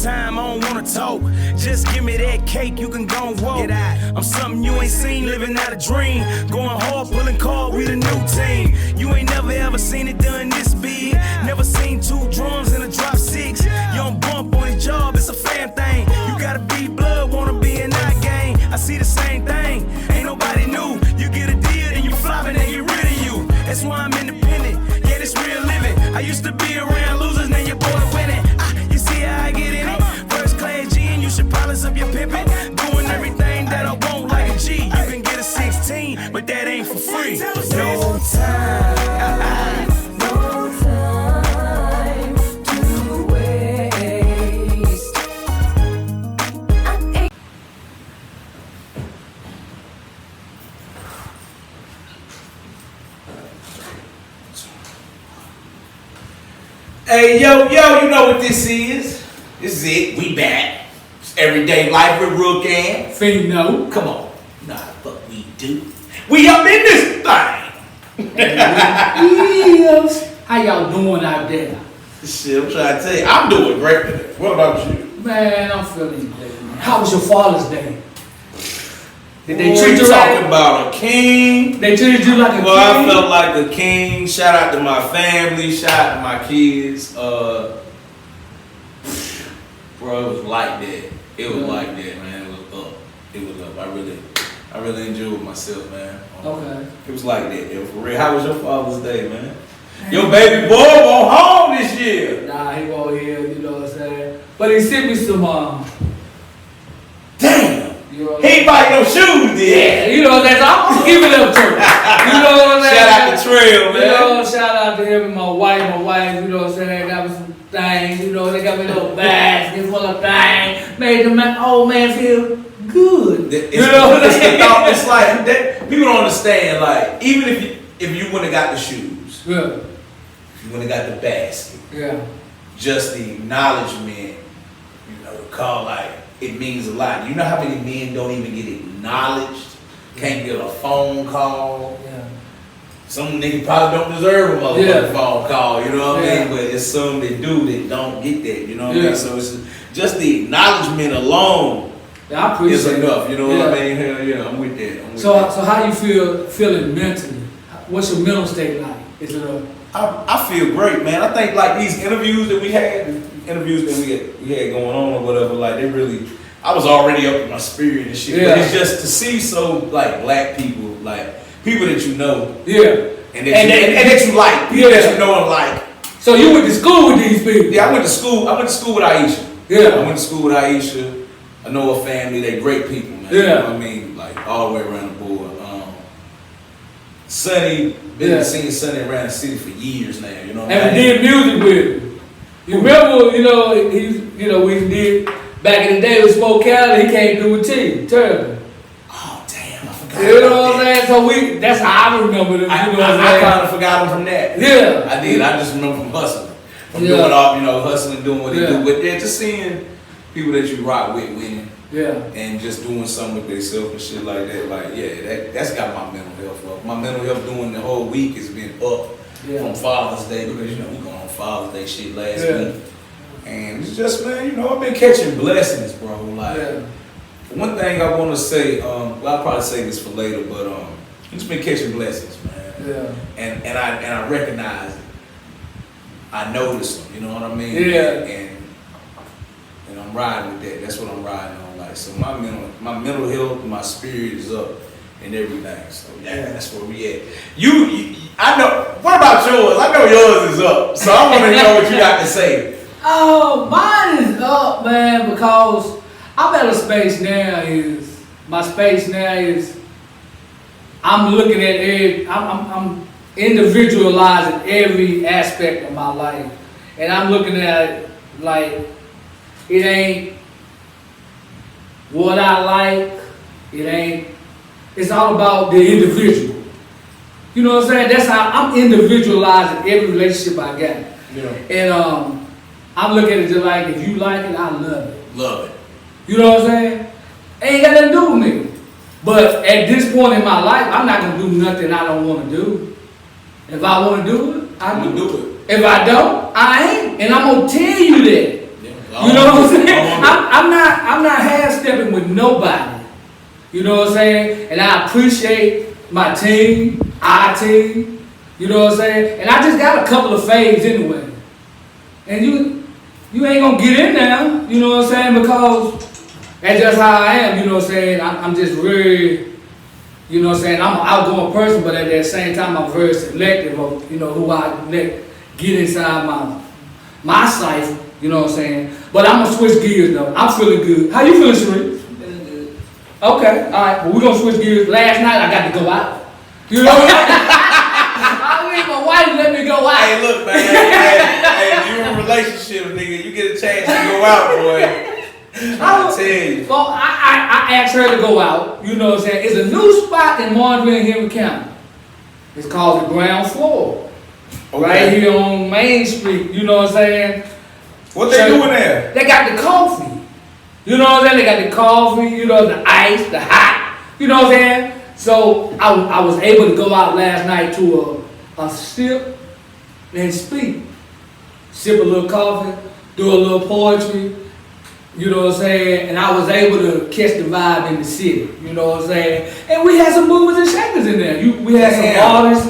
time, I don't wanna talk. Just give me that cake, you can go and walk. I'm something you ain't seen, living out a dream. Going hard, pulling card, we the new team. You ain't never ever seen it done this big. Never seen 2 drums in a drop 6. You don't bump on his job, it's a fan thing. You gotta be blood, wanna be in that game. I see the same thing, ain't nobody new. You get a deal, then you flop it and get rid of you. That's why I'm independent, yeah, it's real living. I used to be around losers, now you're born winning. You see how I get in it? First class G, and you should polish up your pimpin'. Doing everything that I want like a G. You can get a 16, but that ain't for free. No time. Hey, yo, you know what this is. This is it. We back. It's Everyday Life with Rook and Fino. Come on. Nah, the fuck we do. We up in this thing. How y'all doing out there? Shit, I'm trying to tell you. I'm doing great today. What about you? Man, I'm feeling great, man. How was your Father's Day? Did they Boy, treat you talking right? about a king. They treated you like a king? Well, I felt like a king. Shout out to my family. Shout out to my kids. Bro, it was like that. It was like that, man. It was up. It was up. I really enjoyed myself, man. Okay. It was like that, yo. For real. How was your Father's Day, man? Your baby boy won't home this year. Nah, he won't here, you know what I'm saying? But he sent me some, Damn. you know, He ain't buy no shoes, yeah, then. you know, that's I'm giving it up to him. You know what I'm saying? Shout out to Trail, man. You know, shout out to him and my wife, you know what I'm saying? Got me some things, you know, they got me little bags, full of things, made the old man feel good. You know, it's the thought. It's like that, people don't understand. Like, even if you wouldn't have got the shoes, Yeah, if you wouldn't have got the basket, yeah, just the acknowledgement, you know, the call, like, it means a lot. You know how many men don't even get acknowledged? Can't get a phone call. yeah. Some niggas probably don't deserve a motherfucking phone call, you know what I Yeah. mean? But it's some that do that don't get that, you know what I Yeah. mean? So it's just the acknowledgement alone Yeah, I appreciate is it. enough, you know what I Yeah. mean? Hell yeah, I'm with that. So how you feeling mentally? What's your mental state like? Is it I feel great, man. I think like these interviews that we had going on or whatever, like they really, I was already up in my spirit and shit. Yeah. But it's just to see so like black people, like people that you know, yeah. and that you like, people that you know and like. So you went to school with these people? Yeah, I went to school with Aisha. Yeah. I went to school with Aisha. I know her family. They great people, man. Yeah. You know what I mean? Like all the way around the board. Sonny, been seeing Sonny around the city for years now. You know what I And mean? we did music with him. You remember, we did back in the day with Smoke Cali, he came through with T, Turner. Oh damn, I forgot. You know about what I'm that. saying? So that's how I remember them. I You know what I'm kind saying? of forgot him from that. Yeah. I did. I just remember from hustling. From Yeah. doing all, hustling, doing what they Yeah. do. But yeah, just seeing people that you rock with winning. Yeah. And just doing something with themselves and shit like that, like that's got my mental health up. My mental health during the whole week has been up from Father's Day because we going on Father's Day shit last week, and it's just man, I've been catching blessings, bro. Like one thing I want to say, I'll probably say this for later, but just been catching blessings, man. Yeah. And I recognize it. I notice them. You know what I mean? Yeah. And I'm riding with that. That's what I'm riding on. Like, so my mental health, my spirit is up and everything. So that's where we at. I know. What about yours? I know yours is up. So I want to know what you got to say. Oh, mine is up, man, because I'm at a space now I'm looking at I'm individualizing every aspect of my life, and I'm looking at it like. It ain't what I like. It's all about the individual. You know what I'm saying? That's how I'm individualizing every relationship I got. Yeah. And I'm looking at it just like, if you like it, I love it. Love it. You know what I'm saying? Ain't got nothing to do with me. But at this point in my life, I'm not going to do nothing I don't want to do. If I want to do it, I do it. If I don't, I ain't. And I'm going to tell you that. Yeah, You know what I'm saying? I'm not half-stepping with nobody. You know what I'm saying? And I appreciate my team, our team. You know what I'm saying? And I just got a couple of faves anyway. And you ain't gonna get in there, you know what I'm saying? Because that's just how I am, you know what I'm saying? I'm just very, you know what I'm saying? I'm an outgoing person, but at the same time, I'm very selective of, you know, who I let get inside my cipher, you know what I'm saying? But I'm gonna switch gears though. I'm feeling good. How you feeling, Sheree? Feeling good. Okay, all right. Well, we're gonna switch gears. Last night I got to go out. You know what I'm saying? I mean, my wife let me go out. Hey, look, man. hey, you in a relationship, nigga. You get a chance to go out, boy. I tell you. Well, I asked her to go out. You know what I'm saying? It's a new spot in Marjorie and Henry County. It's called the Ground Floor. Okay. Right here on Main Street. You know what I'm saying? What they doing there? They got the coffee. You know what I'm saying? They got the coffee, you know, the ice, the hot. You know what I'm saying? So I was able to go out last night to a sip and speak. Sip a little coffee, do a little poetry. You know what I'm saying? And I was able to catch the vibe in the city. You know what I'm saying? And we had some movers and shakers in there. We had some artists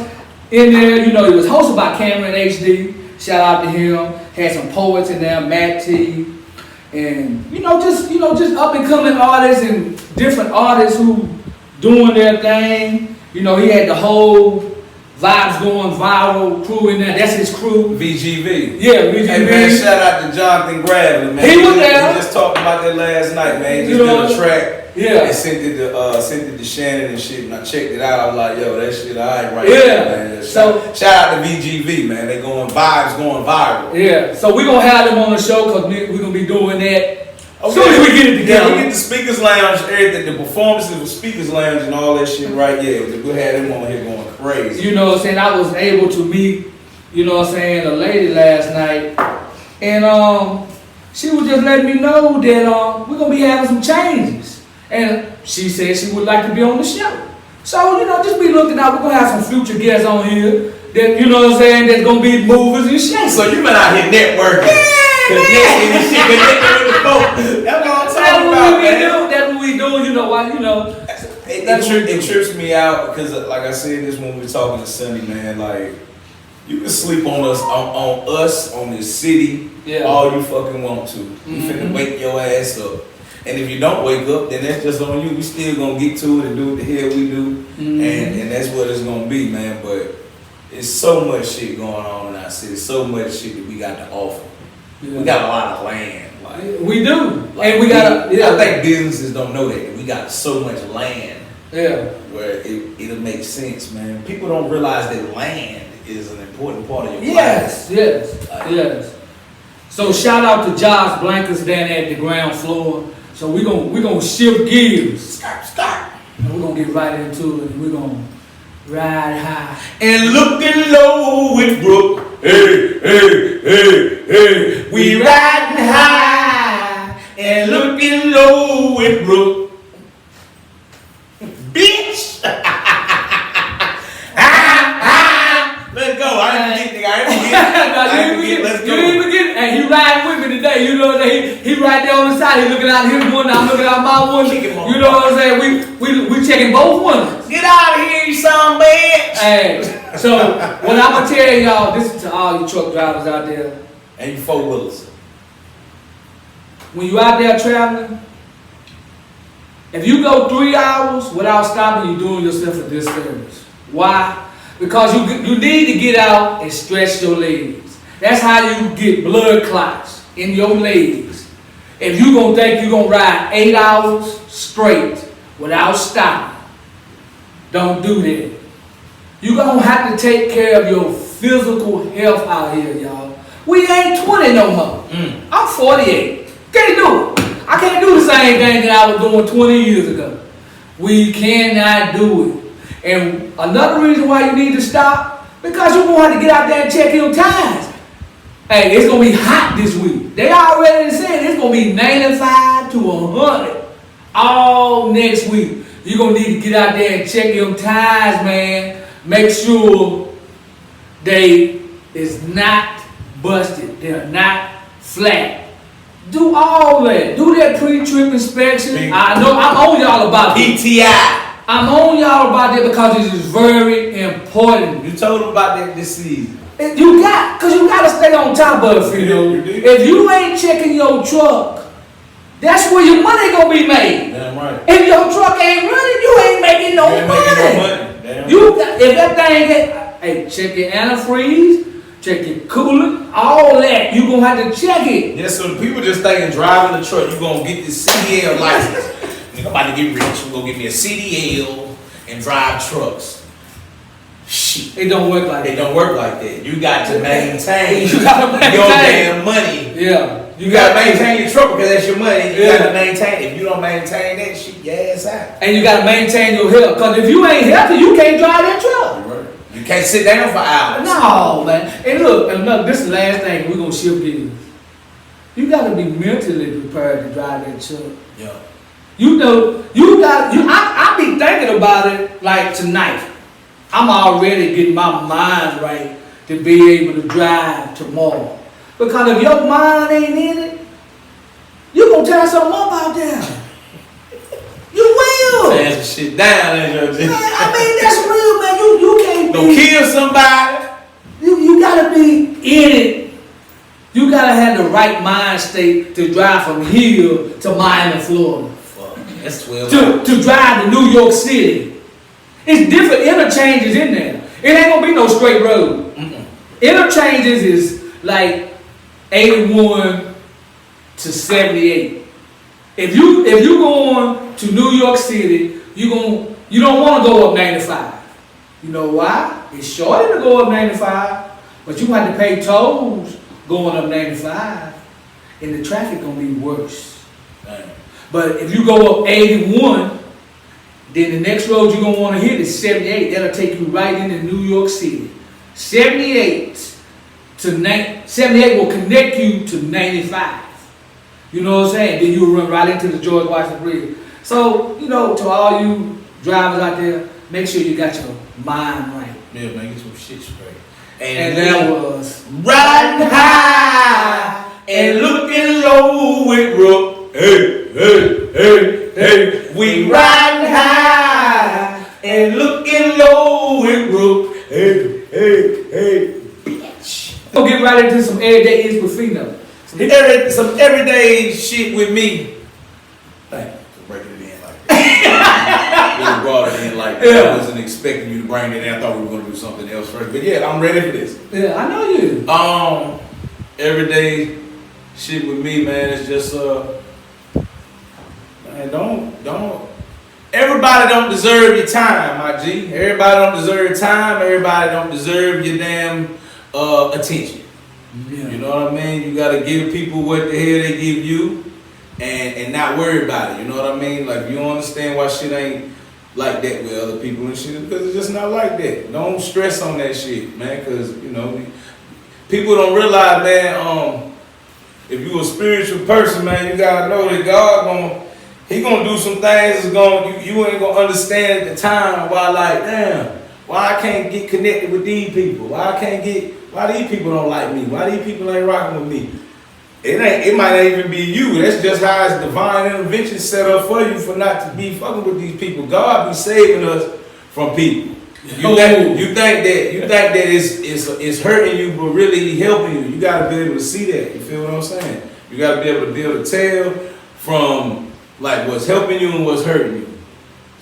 in there. You know, it was hosted by Cameron HD. Shout out to him. Had some poets in there, Matt T. And just up and coming artists and different artists who doing their thing. You know, he had the whole Vibes Going Viral crew in there. That's his crew. VGV. Yeah, VGV. Hey man, shout out to Jonathan Gravely, man. He was there. We just talked about that last night, man. He You just know, did a track. yeah. And sent it to Shannon and shit. And I checked it out. I was like, yo, that shit alright right Yeah. there, man. Shout out to VGV, man. They Vibes Going Viral. Yeah. So we're going to have them on the show because we're going to be doing that. As soon as we get it together. Yeah, we get the Speakers Lounge, everything, the performances of Speakers Lounge and all that shit right. Yeah, we'll have them on here going crazy. You know what I'm saying? I was able to meet, you know what I'm saying, a lady last night. And she was just letting me know that we're going to be having some changes. And she said she would like to be on the show. So, you know, just be looking out. We're going to have some future guests on here that, you know what I'm saying, that's going to be movers and shakers. So you been out here networking. Connecting and shit, connecting with the folks. That's what I'm talking about, man. That's what we do, you know why, you know. It trips me out because, like I said this when we were talking to Sunny, man, like, you can sleep on us, on this city, all you fucking want to. You finna wake your ass up. And if you don't wake up, then that's just on you. We still gonna get to it and do what the hell we do. And that's what it's gonna be, man. But it's so much shit going on in our city, so much shit that we got to offer. Yeah. We got a lot of land. Like, we do. Like, and we got I think businesses don't know that. We got so much land. Yeah. Where it'll make sense, man. People don't realize that land is an important part of your life. Yes. So shout out to Josh Blankers down at the Ground Floor. So we're gonna shift gears. Start. And we're gonna get right into it. And we're gonna ride high. And looking low with Brooke. Hey. We riding high and looking low with Brooke. Bitch. Let's go. I didn't forget. Let's go. You didn't forget. And he riding with me today. You know what I'm saying? He right there on the side. He looking out his one. I'm looking out my one. You know what I'm saying? We checking both ones. Get out of here, you son of a bitch. Hey. So what I'm gonna tell y'all, this is to all you truck drivers out there. And you four-wheelers. When you out there traveling, if you go 3 hours without stopping, you're doing yourself a disservice. Why? Because you need to get out and stretch your legs. That's how you get blood clots in your legs. If you gonna think you're gonna ride 8 hours straight without stopping, don't do that. You're gonna have to take care of your physical health out here, y'all. We ain't 20 no more. I'm 48. Can't do it. I can't do the same thing that I was doing 20 years ago. We cannot do it. And another reason why you need to stop, because you're going to have to get out there and check your tires. Hey, it's going to be hot this week. They already said it's going to be 95 to 100 all next week. You're going to need to get out there and check your tires, man. Make sure they is not busted. They're not flat. Do all that. Do that pre-trip inspection. I know I'm on y'all about it. PTI. I'm on y'all about that because it is very important. You told them about that this season. You gotta stay on top of it, you know. If you ain't checking your truck, that's where your money gonna be made. Damn right. If your truck ain't running, you ain't making no money. Damn You got, if that thing get, hey, check your antifreeze, check your coolant, all that. You gonna have to check it. Yeah, so the people just thinking driving the truck, you gonna get this CDL license. I'm about to get rich. You gonna get me a CDL and drive trucks. Shit. It don't work like It that. don't work like that. You got to maintain You gotta maintain your damn money. Yeah. You gotta maintain your truck because that's your money. You Yeah. gotta maintain. If you don't maintain that shit, your ass out. And you gotta maintain your health. Cause if you ain't healthy, you can't drive that truck. You can't sit down for hours. No, man. And look, this is the last thing we're gonna shift gears. You gotta be mentally prepared to drive that truck. Yeah. You know, I be thinking about it like tonight. I'm already getting my mind right to be able to drive tomorrow. Because if your mind ain't in it, you gonna tear something up out there. You will. Tear some shit down, ain't you? Man, I mean, that's real, man. You can't Don't be. kill somebody. You gotta be in it. You gotta have the right mind state to drive from here to Miami, Florida. Fuck, that's 12 hours. To drive to New York City. It's different interchanges in there. It ain't gonna be no straight road. Interchanges is like 81 to 78. If you going to New York City, you don't want to go up 95. You know why? It's shorter to go up 95, but you have to pay tolls going up 95, and the traffic gonna be worse. Damn. But if you go up 81, then the next road you're gonna want to hit is 78. That'll take you right into New York City. 78 will connect you to 95. You know what I'm saying? Then you'll run right into the George Washington Bridge. So, you know, to all you drivers out there, make sure you got your mind right. Yeah, man, get some shit straight. And that was riding high and looking low with Rook. Hey, hey, hey, hey. We riding high and looking low with Rook. Hey, hey, hey, bitch. we'll get right into some everyday Inspirafino. Some everyday shit with me. Thank you for breaking it in like that. Really brought it in like that. Yeah. I wasn't expecting you to bring it in. I thought we were going to do something else first. But yeah, I'm ready for this. Yeah, I know you. Everyday shit with me, man, is just man, don't. Everybody don't deserve your time, my G. Everybody don't deserve your time. Everybody don't deserve your damn attention. Yeah. You know what I mean? You gotta give people what the hell they give you, and not worry about it. You know what I mean? Like, you don't understand why shit ain't like that with other people and shit, because it's just not like that. Don't stress on that shit, man, because, you know, people don't realize, man, if you a spiritual person, man, you gotta know that God He gonna do some things you ain't gonna understand at the time why, like, damn, why I can't get connected with these people? Why these people don't like me? Why these people ain't rocking with me? It might not even be you. That's just how it's divine intervention set up for you for not to be fucking with these people. God be saving us from people. You think that it's hurting you, but really helping you. You gotta be able to see that. You feel what I'm saying? You gotta be able to tell from like what's helping you and what's hurting you.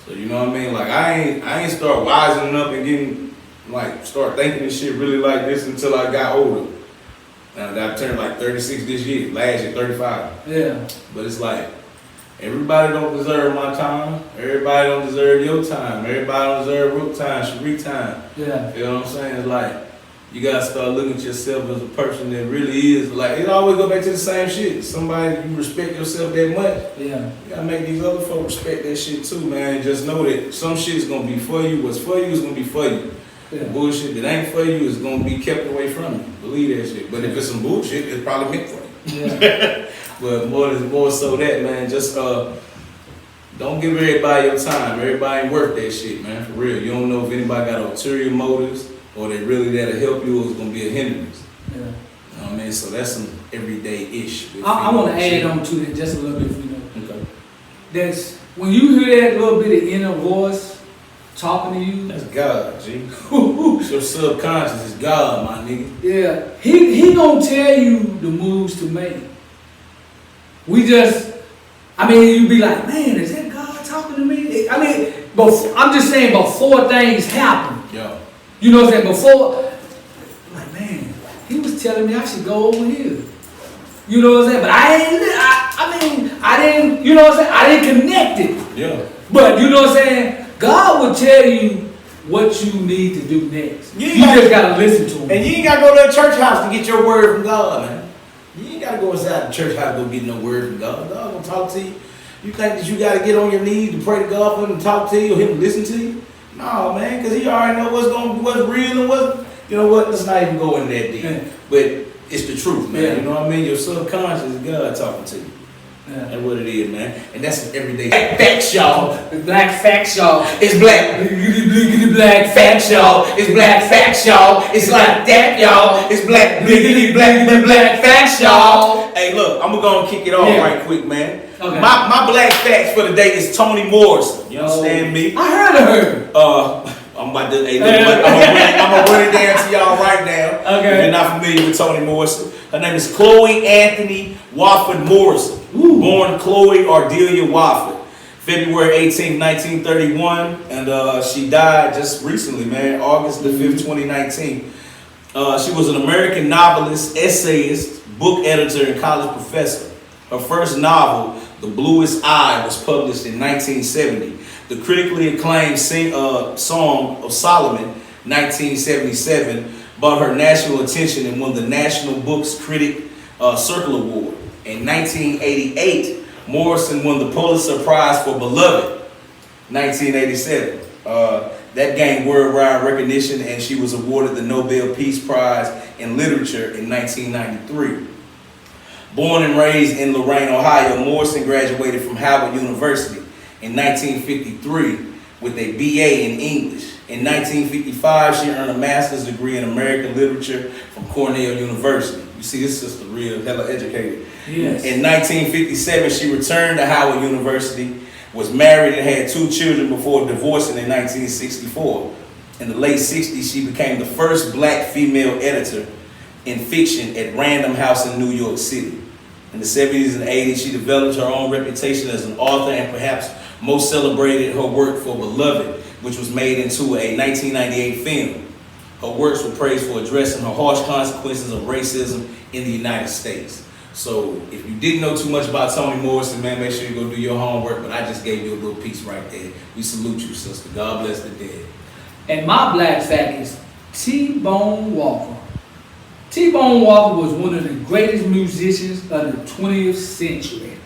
So you know what I mean? Like I ain't start wising up and getting like start thinking this shit really like this until I got older. And I turned like 36 this year. Last year 35. Yeah. But it's like everybody don't deserve my time. Everybody don't deserve your time. Everybody don't deserve Rook time, Sheree time. Yeah. You know what I'm saying? It's like you gotta start looking at yourself as a person that really is like it always go back to the same shit. Somebody you respect yourself that much. Yeah. You gotta make these other folks respect that shit too, man. And just know that some shit's gonna be for you. What's for you is gonna be for you. Yeah. Bullshit that ain't for you is gonna be kept away from you. Believe that shit. But if it's some bullshit, it's probably meant for you. Yeah. But more so that, man. Just don't give everybody your time. Everybody ain't worth that shit, man. For real. You don't know if anybody got ulterior motives or they really there to help you or it's gonna be a hindrance. Yeah. You know what what I mean? So that's some everyday-ish. I want to add on to that just a little bit, you know. Okay. That's when you hear that little bit of inner voice talking to you. That's God, G. Your subconscious is God, my nigga. Yeah, he gonna tell you the moves to make. We just, I mean, you be like, man, is that God talking to me? I mean, I'm just saying before things happen. Yeah. You know what I'm saying? Before, like, man, he was telling me I should go over here. You know what I'm saying? But I didn't, you know what I'm saying? I didn't connect it. Yeah. But you know what I'm saying? God will tell you what you need to do next. You just gotta listen to him. And you ain't gotta go to the church house to get your word from God, man. You ain't gotta go inside the church house to go get no word from God. God gonna talk to you. You think that you gotta get on your knees to pray to God for him to talk to you or him to listen to you? No, man, because he already know what's real and what's, you know what, let's not even go into that deep. Yeah. But it's the truth, man. Yeah. You know what I mean? Your subconscious is God talking to you. Yeah. That's what it is, man. And that's some everyday facts, y'all. Black facts, y'all. It's black. Black Facts, y'all. It's black facts, y'all. It's like that, y'all. It's black, black facts, y'all. Hey, look, I'm gonna kick it off right quick, man. Okay. My black facts for the day is Toni Morrison. You understand me? I heard of her. I'm about to. Hey, look, I'm gonna run it down to y'all right now. Okay. If you're not familiar with Toni Morrison, her name is Chloe Anthony Wofford Morrison. Ooh. Born Chloe Ardelia Wofford, February 18, 1931, and she died just recently, man, August the 5th, 2019. She was an American novelist, essayist, book editor, and college professor. Her first novel, The Bluest Eye, was published in 1970. The critically acclaimed Song of Solomon, 1977, brought her national attention and won the National Books Critic Circle Award. In 1988, Morrison won the Pulitzer Prize for Beloved, 1987. That gained worldwide recognition, and she was awarded the Nobel Peace Prize in Literature in 1993. Born and raised in Lorain, Ohio, Morrison graduated from Howard University in 1953 with a BA in English. In 1955, she earned a master's degree in American literature from Cornell University. You see, this sister real hella educated. Yes. In 1957, she returned to Howard University, was married and had 2 children before divorcing in 1964. In the late 60s, she became the first black female editor in fiction at Random House in New York City. In the 70s and 80s, she developed her own reputation as an author and perhaps most celebrated her work for Beloved, which was made into a 1998 film. Her works were praised for addressing her harsh consequences of racism in the United States. So if you didn't know too much about Toni Morrison, man, make sure you go do your homework, but I just gave you a little piece right there. We salute you, sister. God bless the dead. And my black fact is T-Bone Walker. T-Bone Walker was one of the greatest musicians of the 20th century.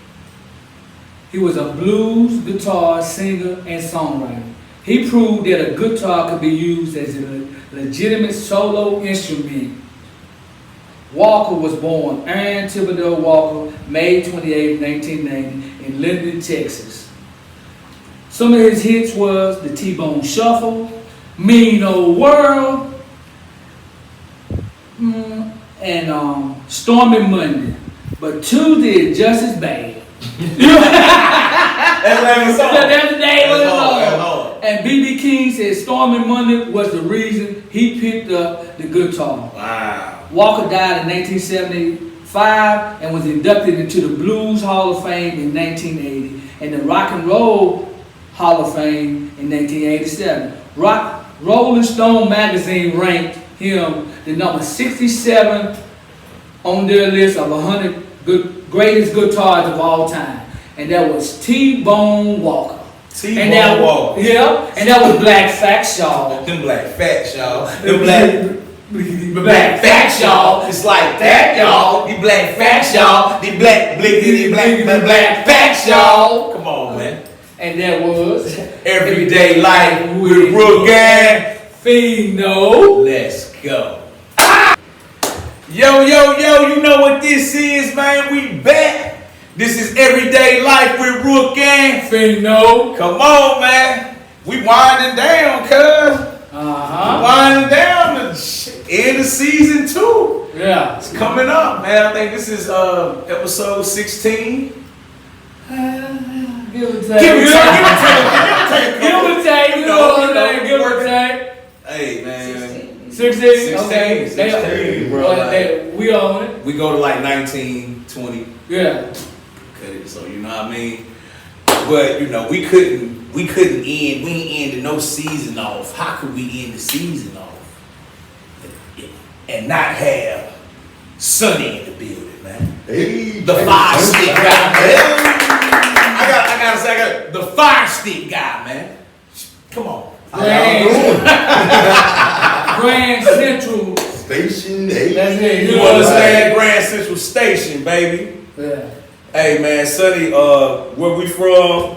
He was a blues, guitar, singer, and songwriter. He proved that a guitar could be used as a legitimate solo instrument. Walker was born Aaron Thibodeau Walker, May 28, 1990, in Linden, Texas. Some of his hits was the T-Bone Shuffle, Mean Old World, and Stormy Monday. But Tuesday is just as bad. That's the name of the song. And B.B. King said Stormy Monday was the reason he picked up the guitar. Wow. Walker died in 1975 and was inducted into the Blues Hall of Fame in 1980 and the Rock and Roll Hall of Fame in 1987. Rolling Stone magazine ranked him the number 67 on their list of 100 greatest guitarists of all time. And that was T-Bone Walker. T-Bone Walker. Yeah, and that was Black Facts, y'all. Them black facts, y'all. Them black facts, y'all. It's like that, y'all. The black facts, y'all. The black facts, y'all. Come on, man. And that was Everyday Life with Rook Gang. Fino. Let's go. Yo, you know what this is, man. We back. This is Everyday Life with Rook Gang. Fino. Come on, man. We winding down, cuz. Winding down the end of season 2. Yeah. It's coming up, man. I think this is episode 16. Give or take. Give or take. Give or take. You know what I'm saying? Give or take. Hey, man. 16? Okay. 16, bro. We own it. We go to like 19, 20. Yeah. Okay, so you know what I mean? But you know, we couldn't end, we ain't ended no season off. How could we end the season off and not have Sonny in the building, man? Hey, The fire stick guy, man. I gotta say, the fire stick guy, man. Come on. Grand Central Station 8. That's it. You understand? Grand Central Station, baby. Yeah. Hey, man, Sonny, where we from?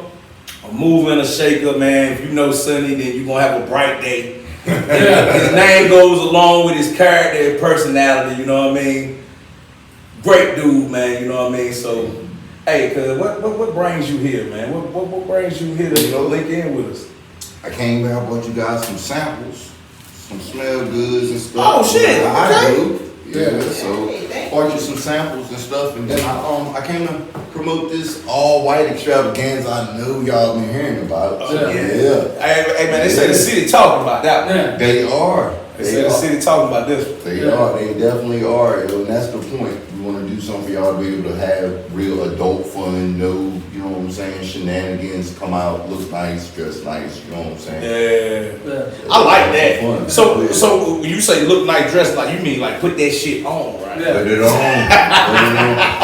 A mover and a shaker, man. If you know Sonny, then you're gonna have a bright day. His name goes along with his character and personality, you know what I mean? Great dude, man, you know what I mean? So, hey, cuz what brings you here, man? What brings you here to link in with us? I came here, I brought you guys some samples, some smell goods and stuff. Oh, shit, I okay. do. Yeah, so brought you some samples and stuff, and then I came to promote this all white extravaganza. I know y'all been hearing about. Yeah. Hey, man, they say the city talking about that one. Yeah. They are. They say the city talking about this one. They are. They definitely are. And that's the point. We want to do something for y'all to be able to have real adult fun. You know what I'm saying? Shenanigans, come out, look nice, dress nice. You know what I'm saying? Yeah. I like that. Fun. So when you say look like dress like, you mean like put that shit on, right? Yeah. Put it on. I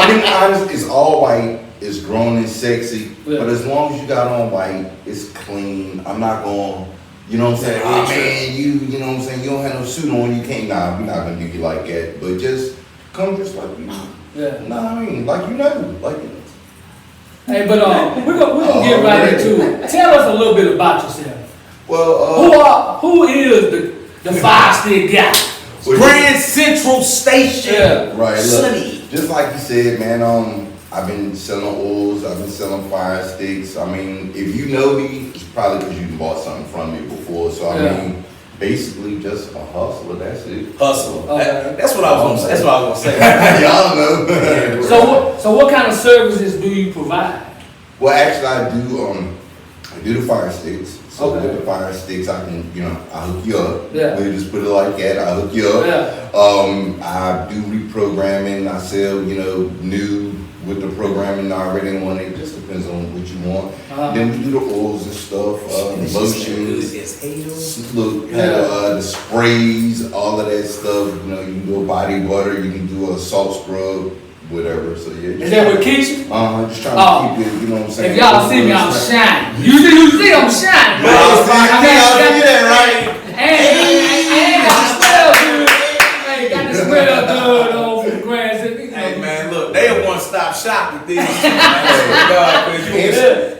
mean, honest, it's all white. It's grown and sexy. Yeah. But as long as you got on white, it's clean. I'm not going. You know what I'm saying? Yeah, Oh yeah, man, you know what I'm saying? You don't have no suit on. You can't. Nah, we're not gonna do you like that. But just come just like you. Yeah. Nah, I mean, like you know, like. Hey, but we're gonna get right into it. Tell us a little bit about yourself. Well, Who is the fire stick guy? Grand Central Station. Yeah. right. Sonny. Look, just like you said, man. I've been selling oils. I've been selling fire sticks. I mean, if you know me, it's probably because you bought something from me before. So I mean, basically just a hustler. That's it. Hustle. Okay. That's what I was gonna say. That's what I was gonna say. Y'all know. So what kind of services do you provide? Well, actually, I do the fire sticks. So Okay. with the fire sticks, I can, I hook you up. Yeah. We'll just put it like that. I hook you up. Yeah. I do reprogramming. I sell, new with the programming already on it. Just depends on what you want. Then we do the oils and stuff, lotions. Look, the sprays, all of that stuff. You can do a body butter. You can do a salt scrub. Whatever, so yeah. Is that what Keisha? Just trying to keep it, you know what I'm saying? If y'all see me, I'm shining. You see I'm shining. Right? And got the smell good. Hey, got the smell good on from the Grand Central. Hey man, look, they a one-stop shop with these. God,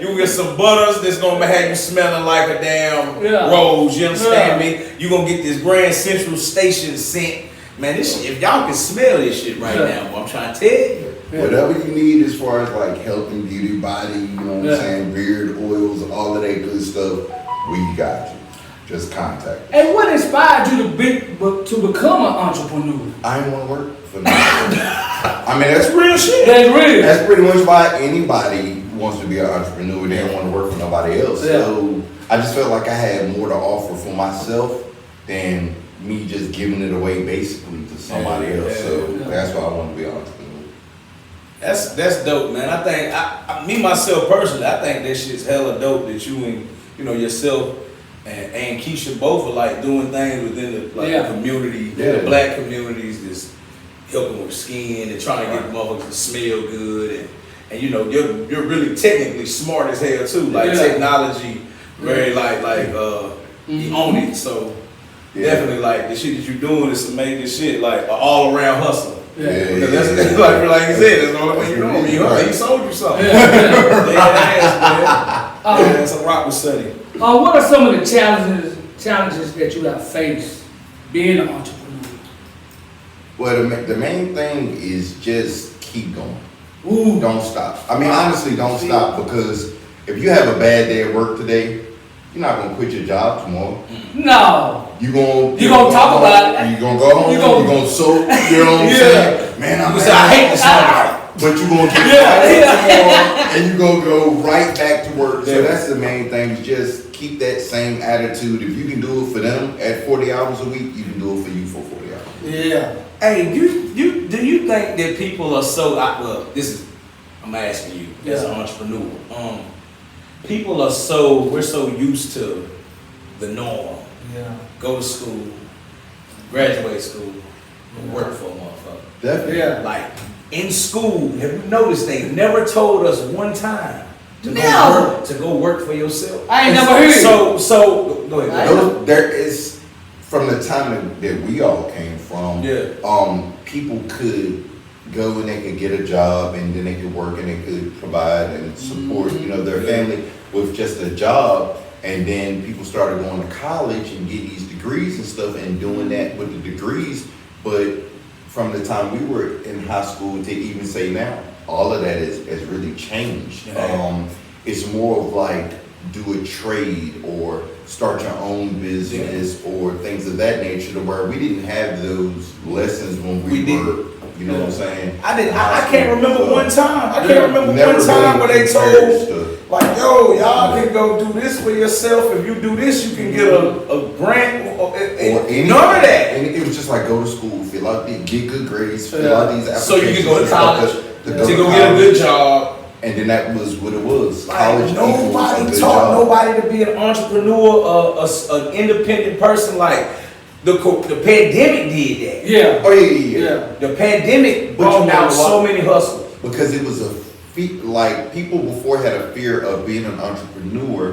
you get some butters that's gonna have you smelling like a damn rose. You understand me? You gonna get this Grand Central Station scent. Man, this shit, if y'all can smell this shit right now, what I'm trying to tell you. Whatever you need as far as like health and beauty, body, you know what I'm saying, beard, oils, all of that good stuff, we got you. Just contact. Hey, what inspired you to become an entrepreneur? I ain't want to work for nobody. I mean, that's Real shit. That's real. That's pretty much why anybody wants to be an entrepreneur. They don't want to work for nobody else. Yeah. So I just felt like I had more to offer for myself than me just giving it away basically to somebody else. So that's why I want to be an entrepreneur. That's dope, man. I think me myself personally, I think that shit's hella dope that you and yourself and Keisha both are like doing things within the community, the black communities that's helping with skin and trying to get motherfuckers to smell good and you're really technically smart as hell too. Like technology, very you own it. So definitely like the shit that you're doing is some major shit, like an all around hustle. Because that's like you said, that's the only way you know him. He sold you something. That's a rock with Sonny. What are some of the challenges that you have faced being an entrepreneur? Well, the main thing is just keep going. Ooh. Don't stop. I mean, honestly, don't stop, because if you have a bad day at work today, you're not gonna quit your job tomorrow. No. You gonna talk about it. You gonna go home. You gonna soak. You know what I'm saying? Man, You say, I hate this song. but you gonna get tomorrow, and you gonna go right back to work. So that's the main thing. Is just keep that same attitude. If you can do it for them at 40 hours a week, you can do it for you for 40 hours. Yeah. Hey, do you think that people are so I'm asking you as an entrepreneur. We're so used to the norm. Yeah. Go to school, graduate school, work for a motherfucker. Definitely. Yeah. Like in school, have you noticed they never told us one time to go work for yourself? I ain't never heard it. So go ahead. There is from the time that we all came from. People could go and they could get a job and then they could work and they could provide and support, their family with just a job. And then people started going to college and getting these degrees and stuff and doing that with the degrees. But from the time we were in high school to even say now, all of that has really changed. It's more of like do a trade or start your own business or things of that nature, to where we didn't have those lessons when we were, you know what I'm saying? I can't remember one time. I can't remember one time where they told, like, yo, y'all can go do this for yourself. If you do this, you can get a grant. Or none of that. And it was just like go to school, fill out get good grades, fill out these applications. So you can go to college to go get a good job. And then that was what it was. Like, college nobody taught nobody to be an entrepreneur, an independent person. Like the pandemic did that. Yeah. Oh yeah. The pandemic brought out so many hustles. Because it was like people before had a fear of being an entrepreneur.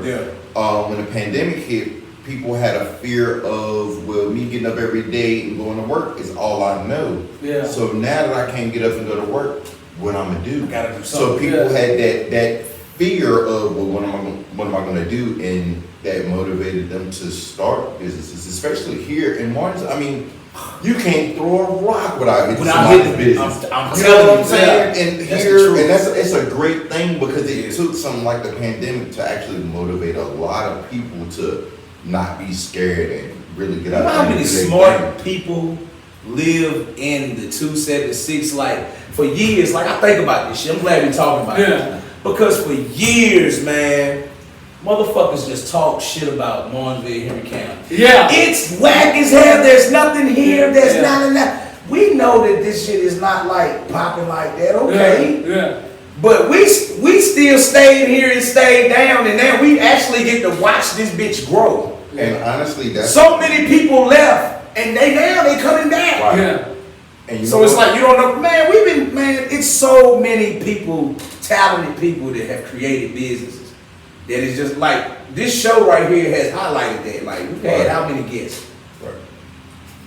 When the pandemic hit, people had a fear of, me getting up every day and going to work is all I know. Yeah. So now that I can't get up and go to work, what I'm gonna do? Gotta do something. So people had that fear of, what am I gonna do, and that motivated them to start businesses, especially here in Martinsville. I mean, you can't throw a rock without hitting somebody's business. I'm you know telling what I'm you, saying? And that's here, the and it's a great thing because it took something like the pandemic to actually motivate a lot of people to not be scared and really get out. You know how many smart people live in the 276? Like for years, like I think about this shit. I'm glad we're talking about it. Because for years, man, motherfuckers just talk shit about Martinsville, Henry County. Yeah. It's whack as hell. There's nothing here. There's nothing. We know that this shit is not like popping like that. Okay. Yeah. But we still stayed here and stayed down, and now we actually get to watch this bitch grow. And honestly, that's so many people left, and they coming back. Right. Yeah. And so it's like you don't know, man. It's so many people, talented people that have created businesses. That is just like this show right here has highlighted that. Like we've had how many guests? Right.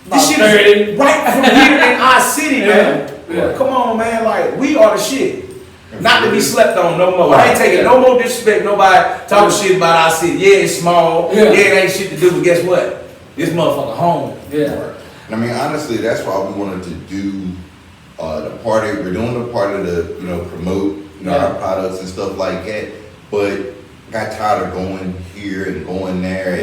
This shit is right from here in our city, man. Yeah. Come on, man. Like we are the shit. Not to be slept on no more. I ain't taking no more disrespect. Nobody talking shit about our city. Yeah, it's small. Yeah, it ain't shit to do. But guess what? This motherfucker home. Yeah. And I mean, honestly, that's why we wanted to do the party. We're doing the party to promote our products and stuff like that. But got tired of going here and going there.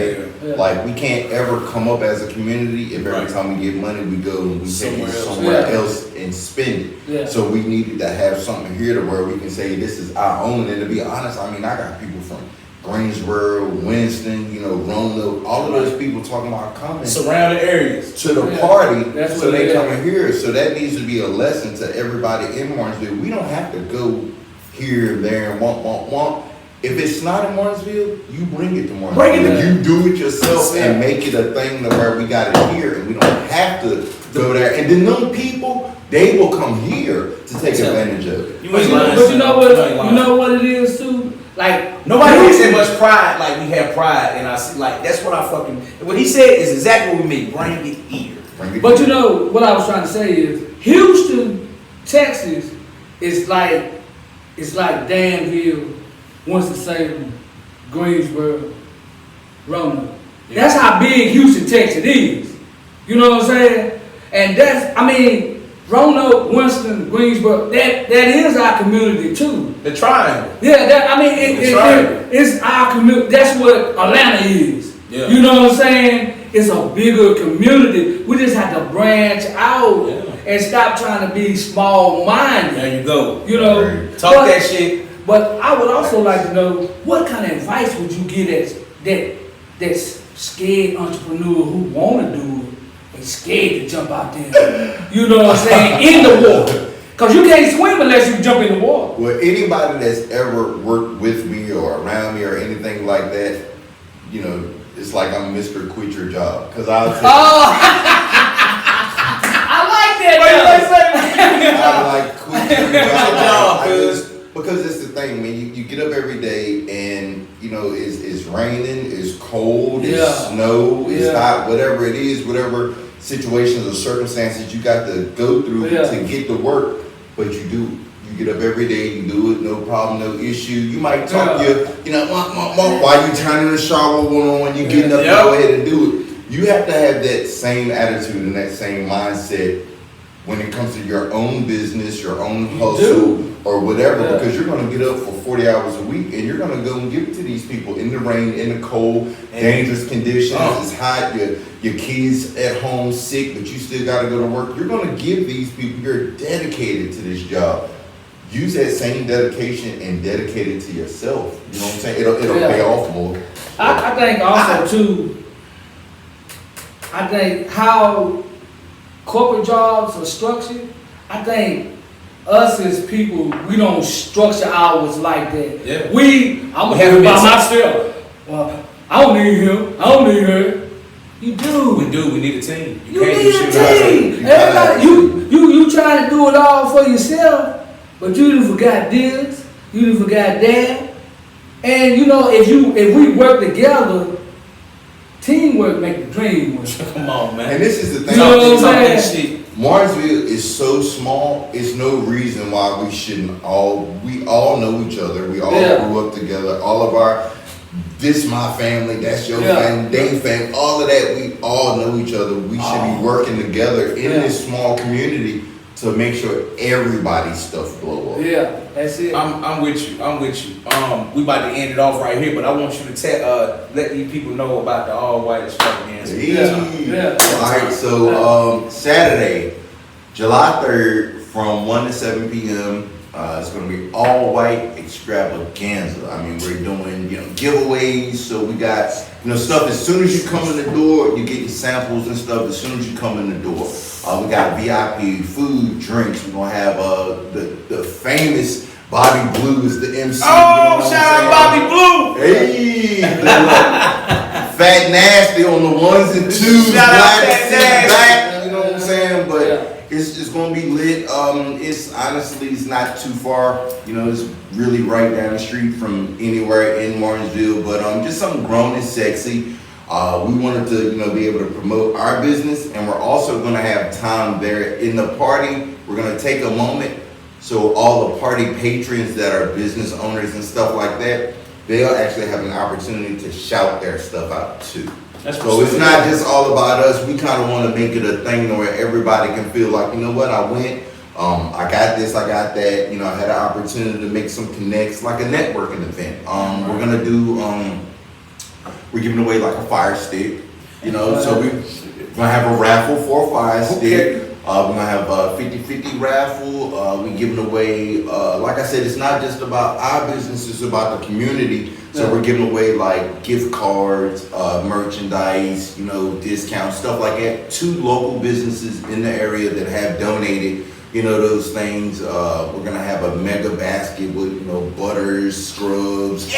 And like we can't ever come up as a community if every time we get money we go and we take it somewhere else and spend it. Yeah. So we needed to have something here to where we can say this is our own. And to be honest, I mean, I got people from Greensboro, Winston, Roanoke, all of those people talking about coming surrounding areas to the party. That's so they coming here. So that needs to be a lesson to everybody in Martinsville. We don't have to go here and there and want. If it's not in Martinsville, you bring it to Martinsville. You do it yourself and make it a thing to where we got it here and we don't have to go there. And then them people, they will come here to take advantage of it. But you know what it is too? Like nobody has that much pride like we have pride in our city. Like that's what I fucking what he said is exactly what we mean. Bring it here. But you know what I was trying to say is Houston, Texas is like Danville, Winston-Salem, Greensboro, Roanoke. That's how big Houston, Texas is. You know what I'm saying? And Roanoke, Winston, Greensboro, that is our community too. The triangle. Yeah, Triangle. it's our community. That's what Atlanta is. Yeah. You know what I'm saying? It's a bigger community. We just have to branch out and stop trying to be small-minded. There you go. You know, Talk that shit. But I would also like to know, what kind of advice would you give that's scared entrepreneur who want to do it and scared to jump out there? You know what I'm saying? In the water. Because you can't swim unless you jump in the water. Well, anybody that's ever worked with me or around me or anything like that, you know, it's like I'm Mr. Quit Your Job. Because I'll say, I like that. I like quit your job. Cause Because it's the thing, man. You get up every day and, you know, it's raining, it's cold, it's snow, it's hot, whatever it is, whatever situations or circumstances you got to go through to get to work. But you do. You get up every day, you do it, no problem, no issue. You might talk you know, while you turning the shower on, you getting up to go ahead and do it. You have to have that same attitude and that same mindset when it comes to your own business, your own hustle, or whatever, because you're going to get up for 40 hours a week and you're going to go and give it to these people in the rain, in the cold, dangerous conditions, it's hot, your kids at home sick, but you still got to go to work. You're going to give these people, you're dedicated to this job. Use that same dedication and dedicate it to yourself. You know what I'm saying? It'll pay off more. I think also too, I think how corporate jobs are structured, I think us as people, we don't structure ours like that. Yeah. I'm gonna do it by myself. Well, I don't need him. I don't need her. You do. we do. We need a team. You can't need do a shit without team. Everybody, you trying to do it all for yourself, but you done forgot this. You done forgot that. And you know, if we work together, teamwork make the dream work. Come on, man. And this is the thing. You know what I'm saying? Martinsville is so small, it's no reason why we all know each other. We all grew up together. All of this my family, that's your family, they family, all of that, we all know each other. We should be working together in this small community to make sure everybody's stuff blow up. Yeah, that's it. I'm with you. We about to end it off right here, but I want you to let these people know about the all white extravaganza. All right, so Saturday, July 3rd, from 1 to 7 p.m. It's going to be all white extravaganza. I mean, we're doing giveaways. So we got stuff. As soon as you come in the door, you get your samples and stuff. As soon as you come in the door, we got VIP food, drinks. We're gonna have the famous Bobby Blue is the MC. Oh, shout out Bobby Blue! Hey, Fat Nasty on the ones and twos. Shout out Fat Nasty. Back, you know what I'm saying? But it's gonna be lit. It's not too far. It's really right down the street from anywhere in Martinsville. But just something grown and sexy. We wanted to be able to promote our business, and we're also gonna have time there in the party. We're gonna take a moment so all the party patrons that are business owners and stuff like that, they'll actually have an opportunity to shout their stuff out too. So it's not just all about us. We kind of want to make it a thing where everybody can feel like, I went, I got this, I got that. I had an opportunity to make some connects, like a networking event. We're gonna do, we're giving away like a fire stick, so we're gonna have a raffle for a fire stick. We're gonna have a 50-50 raffle. We're giving away, like I said, it's not just about our business, it's about the community. So we're giving away like gift cards, merchandise, discounts, stuff like that to local businesses in the area that have donated, those things. We're gonna have a mega basket with, butters, scrubs,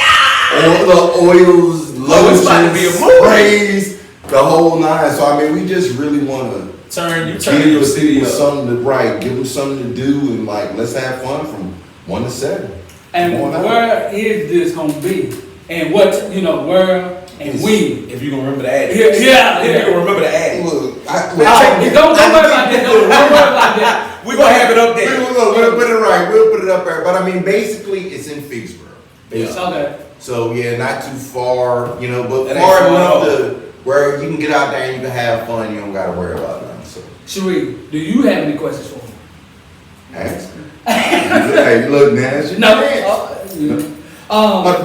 all the oils, lotions, sprays, the whole nine. So I mean, we just really want to turn your city up. Give them something to do, and let's have fun from 1 to 7. And where is this gonna be? And what where and when? If you can remember the address. If you can remember the address. Don't worry about that. Don't worry about that. We're gonna have it up there. We'll put it right. We'll put it up there. But I mean, basically, it's in Ficksboro. Okay. So not too far, but far enough to where you can get out there and you can have fun. You don't gotta worry about nothing. So. Sheree, do you have any questions for me? Ask her. Hey, look, Nash. No.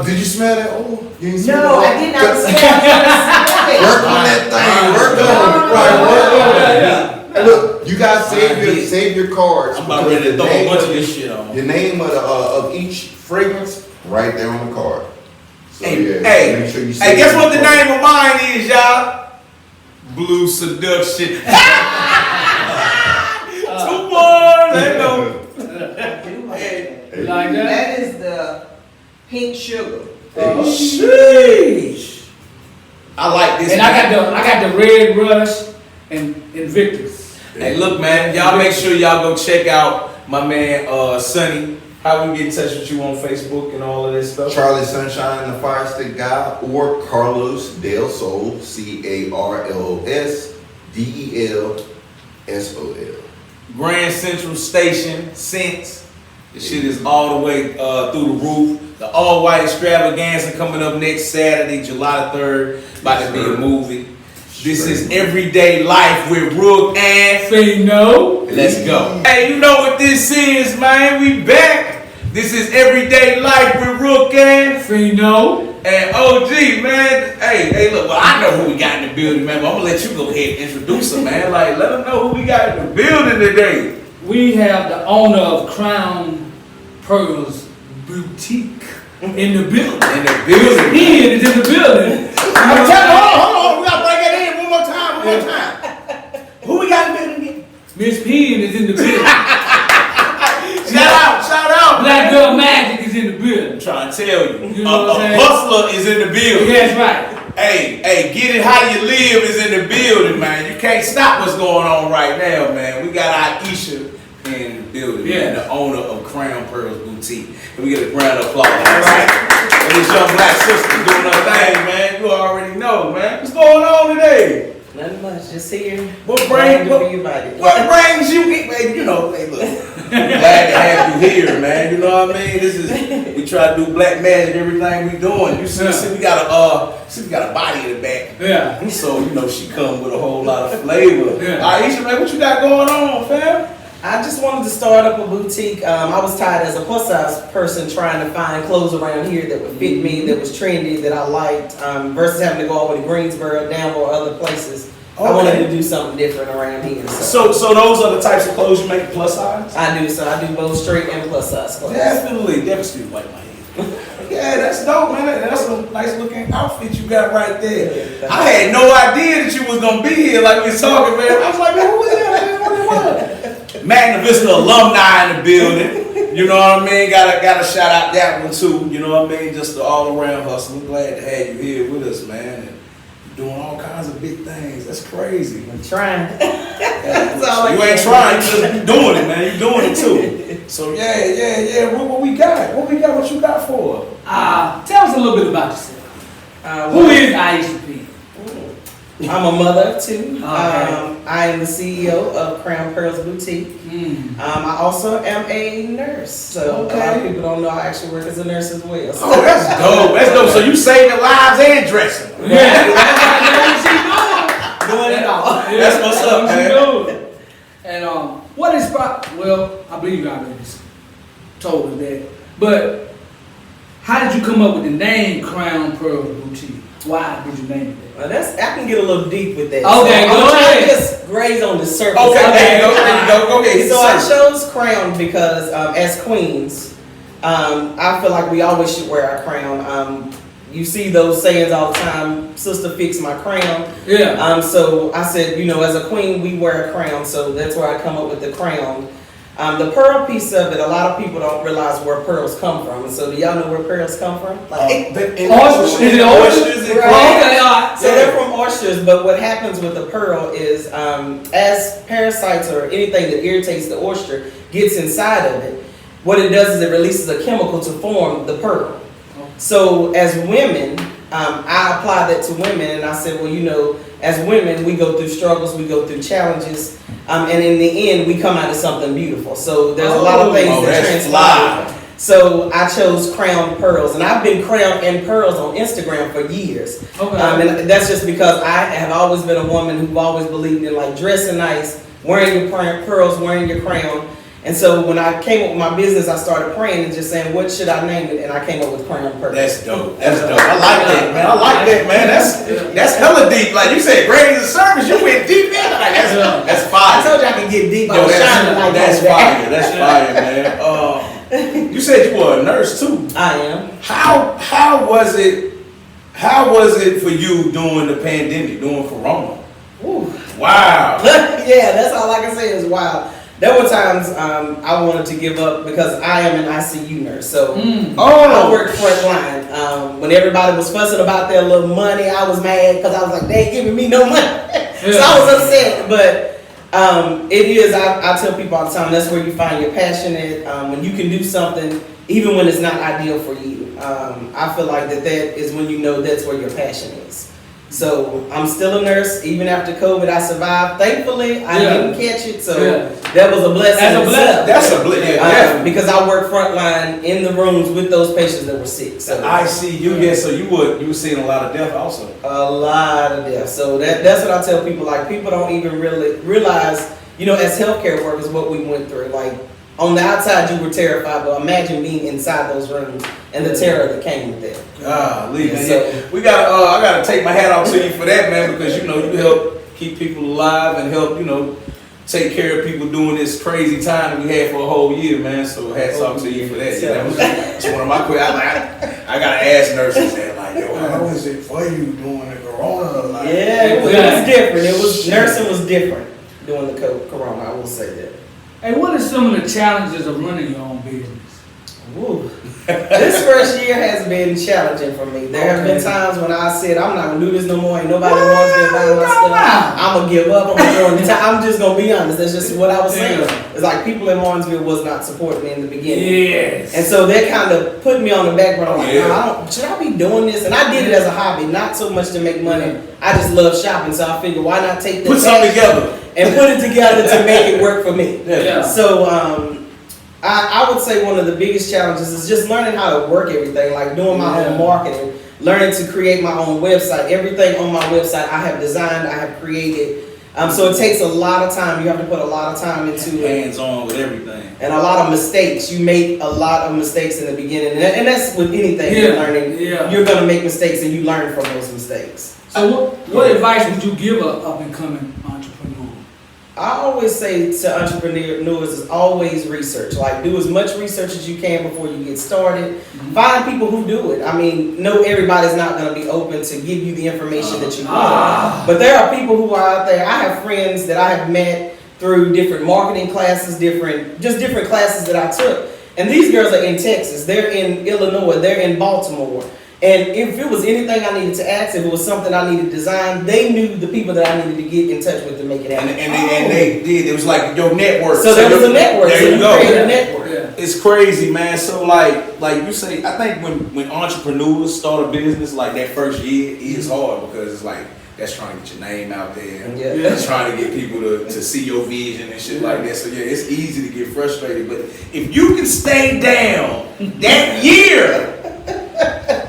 Did you smell that oil? You ain't smell No, that I did not smell it. Work on that thing. Work on it. Right, work on it. Look, you guys save your cards. I'm about ready to throw a bunch of this shit on. Your name of each fragrance right there on the card. So, Hey, make sure you hey, guess what the name of mine is, y'all? Blue Seduction. 2 words, there you go. Like that? That is the pink sugar. Sheesh. I like this. And I got the Red Rush and Invictus. Hey, look, man, y'all make sure y'all go check out my man Sonny. How we get in touch with you on Facebook and all of this stuff? Charlie Sunshine, the Fire Stick Guy, or Carlos Del Sol, CarlosDelsol. Grand Central Station, Sense. The shit is all the way through the roof. The all-white extravaganza coming up next Saturday, July 3rd. About to be a movie. This is Everyday Life with Rook and Fino. Let's go. Hey, you know what this is, man? We back. This is Everyday Life with Rook and Fino. And OG, man. Hey, look, well, I know who we got in the building, man, but I'm gonna let you go ahead and introduce them, man. Like, let them know who we got in the building today. We have the owner of Crown Pearls Boutique in the building. In the building. He is in the building. I'm telling you, hold on. We gotta break it in one more time. Who we got in the building again? Miss Penn is in the building. Shout out. Black Girl Magic is in the building. I'm trying to tell you. You know what I'm A saying? hustler is in the building. That's right. Hey, get it how you live is in the building, man. You can't stop what's going on right now, man. We got Aisha in the building, man, the owner of Crown Pearls Boutique. And we get a grand applause. All right. And this young black sister doing her thing, man. You already know, man. What's going on today? Nothing much, just here. What brings you? Man, you know, hey, look. Glad to have you here, man. You know what I mean? We try to do black magic, everything we doing. You see, we got a body in the back. Yeah. So, you know, she come with a whole lot of flavor. Yeah. Aisha, man, what you got going on, fam? I just wanted to start up a boutique. I was tired as a plus size person trying to find clothes around here that would fit me, that was trendy, that I liked, versus having to go all the way to Greensboro, Danville, or other places. I wanted to do something different around here. So those are the types of clothes you make plus size? I do. So I do both straight and plus size clothes. Definitely wipe my head. Yeah, that's dope, man. That's a nice looking outfit you got right there. I had no idea that you was gonna be here like we was talking, man. I was like, man, who is that, man? What Magna Vista alumni in the building. You know what I mean? Gotta shout out that one too. You know what I mean? Just the all around hustle. We're glad to have you here with us, man. And doing all kinds of big things. That's crazy. I'm trying. That's all you ain't trying, you just doing it, man. You doing it too. So yeah. What we got? What you got for us? Tell us a little bit about yourself. Who is Aisha P? I'm a mother too. Okay. I am the CEO of Crown Pearls Boutique. I also am a nurse. So a lot of people don't know I actually work as a nurse as well. So. Oh, that's dope. That's dope. So you saving lives and dressing. Yeah. Doing it all. That's what's up, man. And what inspired? Well, I believe you already told us that. But how did you come up with the name Crown Pearls Boutique? Why did you name it that? Well, I can get a little deep with that. Okay, so go ahead. I just graze on the surface. Okay, there you go. Okay. So I chose crown because as queens, I feel like we always should wear our crown. You see those sayings all the time, sister fix my crown. Yeah. So I said, as a queen, we wear a crown. So that's where I come up with the crown. The pearl piece of it, a lot of people don't realize where pearls come from. And so do y'all know where pearls come from? Oysters? Is it oysters? Right. So they're from oysters, but what happens with the pearl is as parasites or anything that irritates the oyster gets inside of it, what it does is it releases a chemical to form the pearl. So as women, I applied that to women and I said, well, as women, we go through struggles, we go through challenges, and in the end, we come out as something beautiful. So there's a lot of things that transpire. So I chose Crown Pearls, and I've been Crown and Pearls on Instagram for years. Okay. And that's just because I have always been a woman who've always believed in like dressing nice, wearing your pearls, wearing your crown. And so when I came up with my business, I started praying and just saying, what should I name it? And I came up with Crown Purpose. That's dope. That's dope. I like that, man. I like that, man. That's hella deep. Like you said, grades of service. You went deep in. Like that's fire. I told you I could get deep. Yo, that's fire. That's fire, man. You said you were a nurse too. I am. How was it? How was it for you during the pandemic, during Corona? Ooh. Wow. Yeah, that's all I can say is wow. There were times I wanted to give up because I am an ICU nurse. So I worked front line. When everybody was fussing about their little money, I was mad because I was like, they ain't giving me no money. So I was upset. But it is, I tell people all the time, that's where you find your passion at. When you can do something, even when it's not ideal for you. I feel like that is when you know that's where your passion is. So I'm still a nurse. Even after COVID, I survived. Thankfully, I didn't catch it. So that was a blessing. That's a blessing. Because I worked frontline in the rooms with those patients that were sick. So I see you. Yeah. So you were seeing a lot of death also. A lot of death. So that's what I tell people. Like people don't even really realize, as healthcare workers, what we went through. Like on the outside, you were terrified, but imagine being inside those rooms and the terror that came with that. We got. I gotta take my hat off to you for that, man, because you help keep people alive and help take care of people during this crazy time that we had for a whole year, man. So hats off to you for that. That's one of my questions. I gotta ask nurses that, like, yo, how was it for you during the Corona? Like, it was different. Nursing was different during the Corona. I will say that. Hey, what are some of the challenges of running your own business? Woo. This first year has been challenging for me. There have been times when I said, I'm not going to do this no more. Ain't nobody wants me to buy my stuff. I'm going to give up. I'm just going to be honest. That's just what I was saying. It's like people in Martinsville was not supporting me in the beginning. Yes. And so that kind of put me on the back burner. Like, should I be doing this? And I did it as a hobby, not so much to make money. I just love shopping. So I figured, why not take this put something together and put it together to make it work for me. Yeah. So, I would say one of the biggest challenges is just learning how to work everything, like doing my own marketing, learning to create my own website. Everything on my website I have designed, I have created. So it takes a lot of time. You have to put a lot of time into it. Hands-on with everything. And a lot of mistakes. You make a lot of mistakes in the beginning. And that's with anything you're learning. Yeah. You're going to make mistakes and you learn from those mistakes. So what advice would you give an up-and-coming entrepreneur? I always say to entrepreneurs is always research. Like do as much research as you can before you get started. Mm-hmm. Find people who do it. I mean, no, everybody's not going to be open to give you the information that you want. But there are people who are out there. I have friends that I have met through different marketing classes, different classes that I took. And these girls are in Texas. They're in Illinois. They're in Baltimore. And if it was anything I needed to ask, if it was something I needed to design, they knew the people that I needed to get in touch with to make it happen. And they did. It was like your network. So there was a network. There you go. Create a network. Yeah. It's crazy, man. So like you say, I think when entrepreneurs start a business, like that first year is hard because it's like that's trying to get your name out there. That's trying to get people to see your vision and shit like that. So yeah, it's easy to get frustrated. But if you can stay down that year,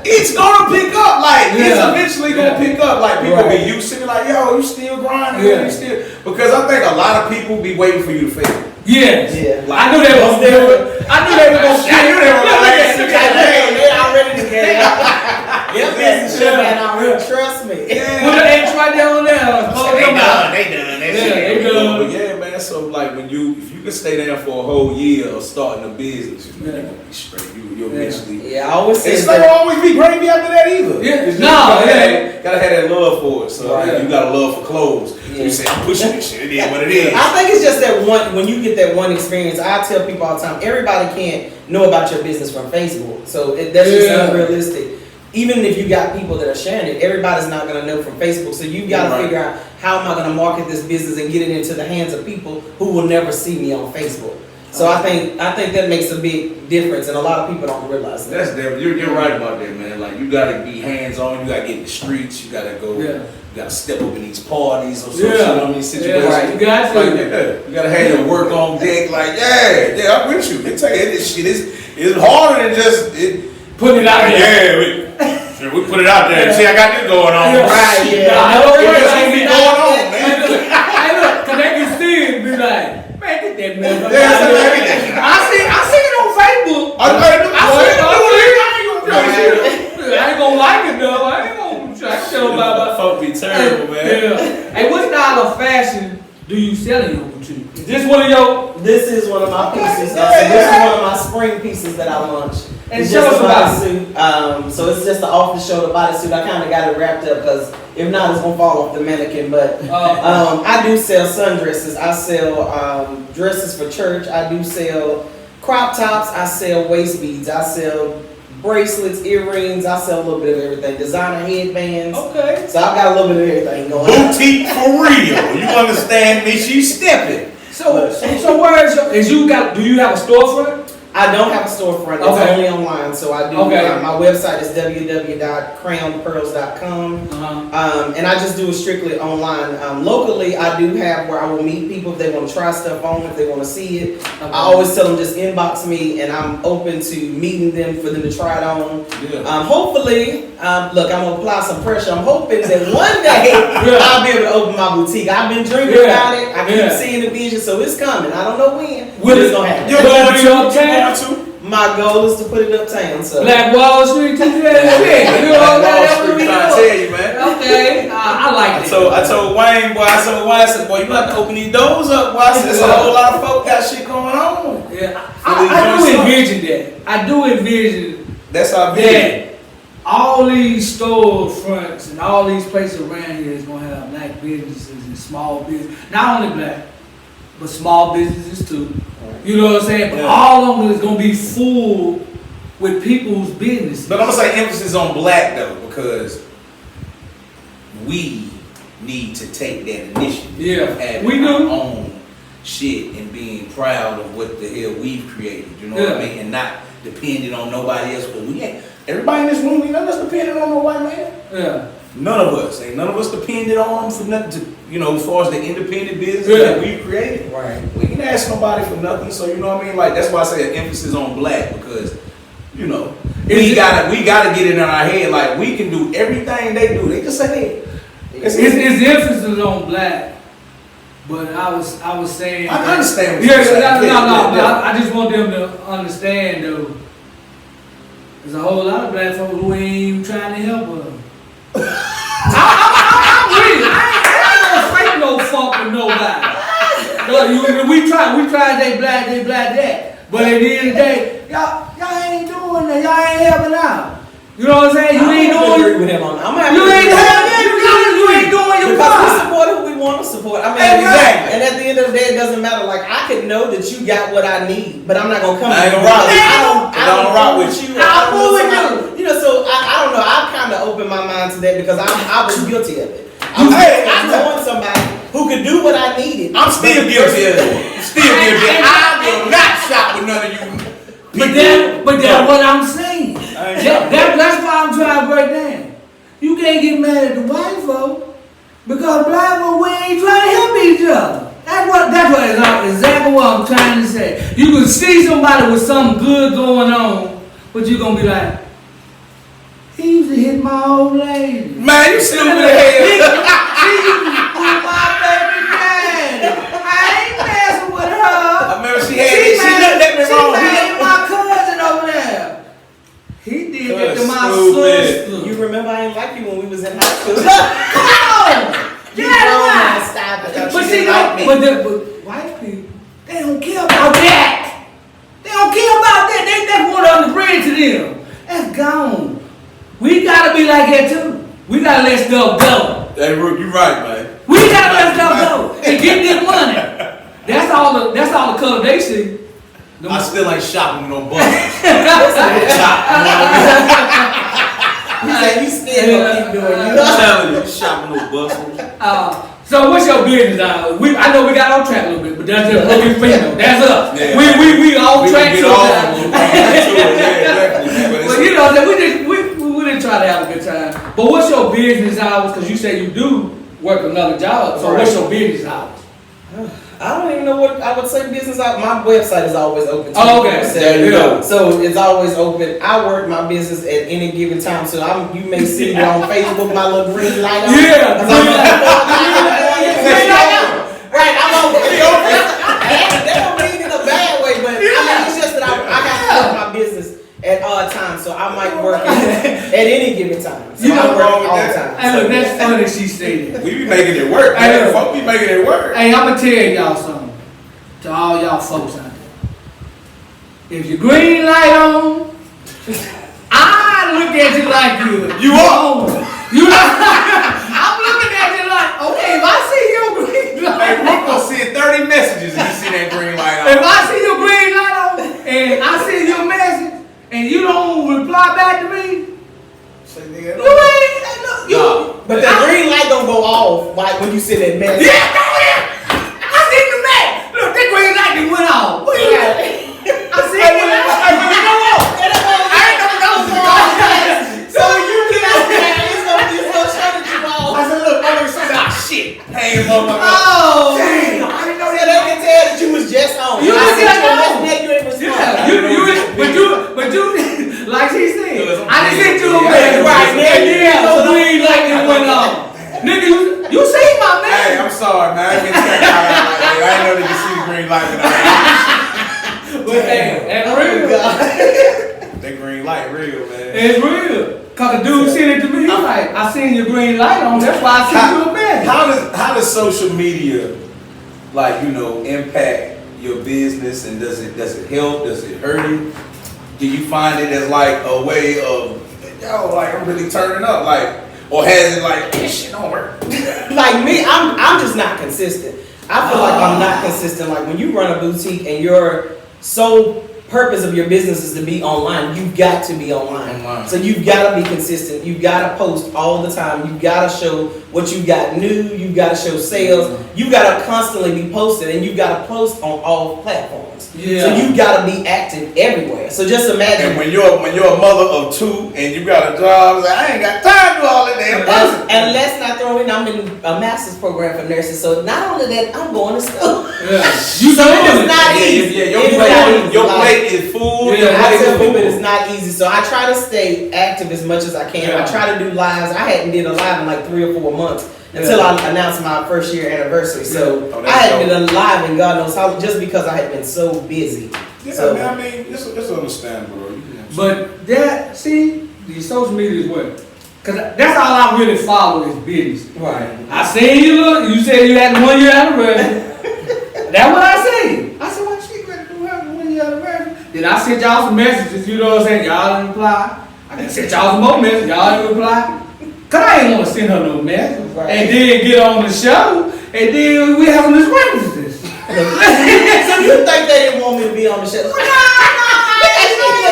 it's gonna pick up. Like it's eventually gonna pick up. Like people be used to be like, yo, you still grinding? You still, because I think a lot of people be waiting for you to fail. Yes. Yeah. Like, I knew they was there. I knew they were gonna I knew they were They're already together. Your business should have already. Trust me. Put an X right there on there. They done. But yeah, man. So like if you can stay there for a whole year of starting a business, you're gonna be straight. You'll eventually. Yeah, I always say it's not gonna always be gravy after that either. Yeah. Gotta have that love for it. So you got a love for clothes. So you say I'm pushing this shit. It is what it is. I think it's just that one. When you get that one experience, I tell people all the time, everybody can't know about your business from Facebook. So that's just unrealistic. Even if you got people that are sharing it, everybody's not going to know from Facebook. So you got to figure out how am I going to market this business and get it into the hands of people who will never see me on Facebook. So I think that makes a big difference, and a lot of people don't realize that. That's definitely, you're right about that, man. Like you got to be hands on. You got to get in the streets. You got to go. You got to step up in these parties or some situations. Right. You got to. You got to have your work on deck. Like I'm with you. They tell you this shit is harder than just putting it out there. We put it out there. See, I got this going on. Right, It's gonna be going on, man. Hey, look, because they can see it and be like, man, get that man. Yeah. Hey, what style of fashion do you sell in your boutique? Is this one of your? This is one of my pieces. Yeah, So this is one of my spring pieces that I launched. And It's show just us a about bodysuit. So it's just an off-the-shoulder bodysuit. I kind of got it wrapped up because if not, it's gonna fall off the mannequin. But I do sell sundresses. I sell dresses for church. I do sell crop tops. I sell waist beads. I sell bracelets, earrings. I sell a little bit of everything. Designer headbands. Okay. So I've got a little bit of everything going on. Boutique for real. You understand me? She's stepping. So where is do you have a storefront? I don't have a storefront. It's Okay. only online. So I do. Okay. My website is www.crownpearls.com. And I just do it strictly online. Locally, I do have where I will meet people if they want to try stuff on, if they want to see it. I always tell them just inbox me, and I'm open to meeting them for them to try it on. Yeah. Hopefully, look, I'm gonna apply some pressure. I'm hoping that one day I'll be able to open my boutique. I've been dreaming about it. I keep seeing the vision, so it's coming. I don't know when, but it's gonna happen. You're going to. My goal is to put it uptown. So Black Wall Street. You know what Wall Street, trying to tell you, man. Okay, I like it. I told Wayne, boy, I said, boy, you have to open these doors up, boy. I said, there's a whole lot of folk got shit going on. Yeah, I do envision that. I do envision That's our that vision. all these store fronts and all these places around here is gonna have black businesses and small business. Not only black, but small businesses too. You know what I'm saying? But all of them is gonna be full with people's business. But I'm gonna say emphasis on black though, because we need to take that initiative. Yeah, of having we do. our own shit and being proud of what the hell we've created. You know what I mean? And not depending on nobody else. But we ain't. Everybody in this room, none of us depending on no white man. Yeah. None of us. Ain't none of us depended on for nothing. As far as the independent business that we created. right. We can ask nobody for nothing, so you know what I mean. Like that's why I say an emphasis on black, because we gotta get it in our head. Like we can do everything they do. They just say hey. It's emphasis on black, but I was saying. I understand. What Yeah, you're saying. no. I just want them to understand though. There's a whole lot of black folks who ain't even trying to help us. I'm with it. I ain't gonna fake no funk with nobody. We tried they black that. But at the end of the day, y'all ain't doing that. Y'all ain't helping out. You know what I'm saying? You ain't doing. With him on. I'm happy. You ain't doing your because we part. support who we want to support. I mean, Exactly. And at the end of the day, it doesn't matter. Like I could know that you got what I need, but I'm not gonna come. I ain't to you. gonna rock with you. I don't rock with you. I'll fool with You know, so I don't know. I've kind of opened my mind to that because I was guilty of it. I was knowing somebody who could do what I needed. I'm still guilty of it. Still guilty. I will not shop with none of you. But that's what I'm saying. That's why I'm trying to break down. You can't get mad at the white folk because black folk, we ain't trying to help each other. That's exactly what I'm trying to say. You can see somebody with something good going on, but you're gonna be like, he used to hit my old lady. Man, you stupid as hell. She used to hit my baby daddy. I ain't messing with her. I remember she looked at me wrong. She made my cousin over there. He did it to my Stupid. sister. You remember I ain't like you when we was in high school. Come on! Yeah, Stop it. but see, but white people, they don't care about that. They don't care about that. That's water on the bridge to them. That's gone. We gotta be like that too. We gotta let stuff go. Hey, Rook, you right, man. We gotta let stuff go and get this money. That's all the color they see. I still ain't shopping with no buses. He said you still gonna keep doing it. I'm telling you, shopping no buses. So what's your business? I know we got off track a little bit, but that's just looking for you. That's us. Yeah. We off track. Get off a little bit. But you know that we didn't try to have a good time. But what's your business hours? Because you say you do work another job. So what's your business hours? I don't even know what I would say business out. My website is always open. Oh, okay. There you go. So it's always open. I work my business at any given time. So you may see me on Facebook, my little green light on. Yeah. Right, I'm over. They don't mean it in a bad way, but I mean it's just that I got to keep my business at odd times, so I might work at any given time. So You know I work wrong with all the that? time. Hey, look, that's funny she said that. We be making it work. Hey, Man. look. Fuck, we making it work. Hey, I'ma tell y'all something. To all y'all folks out there. If your green light on, I look at you like you on. You know, I'm looking at you like, okay, if I see your green Hey, light Rick on, gonna send 30 messages and you see that green light if on. I see your green light on, and I see your message, and you don't reply back to me, Say, nigga, you ain't, look, you. Nah. But that green light don't go off like when you send that message. Yeah, go ahead. I seen the man. Look, that green light just went off. What you got? I seen it. So you get out there, it's gonna show that you off. I said, look, motherfucker said, ah, shit. Hey, motherfucker. Oh, Damn, I didn't know So that. they can tell that you was just on. You I was sent just you a on. message, now you ain't responding. but you, like she said, Cause I'm I just sent you a Yeah, message. right, man. Yeah, so green light just went off. Nigga, you seen my Hey, man. I'm sorry, man. I didn't check out like that. I didn't know they could see the green light. But hey, that's real. That green light real, man. It's real. Cause the dude sent it to me. He's like, I seen your green light on. That's why I sent you a message. How does social media, like, impact your business, and does it help? Does it hurt it? Do you find it as like a way of, like I'm really turning up, like, or has it like this shit don't work? Like me, I'm just not consistent. I feel like I'm not consistent. Like when you run a boutique and your sole purpose of your business is to be online, you've got to be online. So you've got to be consistent. You've got to post all the time. You've got to show what you got new. You've got to show sales. You've got to constantly be posted, and you've got to post on all platforms. Yeah. So you've got to be active everywhere. So just imagine. And when you're a mother of two and you got a job, it's like, I ain't got time to do all that damn posting. And let's not throw in, I'm in a master's program for nurses, so not only that, I'm going to school. Yeah. So it's not easy. Yeah, It is not easy. your Like, plate is full. Yeah, I your tell plate people is it's not easy, so I try to stay active as much as I can. Yeah. I try to do lives. I hadn't did a live in like 3 or 4 months until I announced my first year anniversary. So Oh, I that's hadn't dope. been live in God knows how, just because I had been so busy. Yeah, So- man, I mean, it's understandable, bro. But that, see, the social media is what? Cause that's all I really follow is business. Right. I seen you said you had 1 year anniversary. That's what I said. I said, what she gonna do her 1 year anniversary? Then I sent y'all some messages, you know what I'm saying? Y'all didn't reply. I done sent y'all some more messages, y'all didn't reply. Cause I ain't wanna send her no message. Right. And then get on the show, and then we have some discrepancies. So you think they didn't want me to be on the show?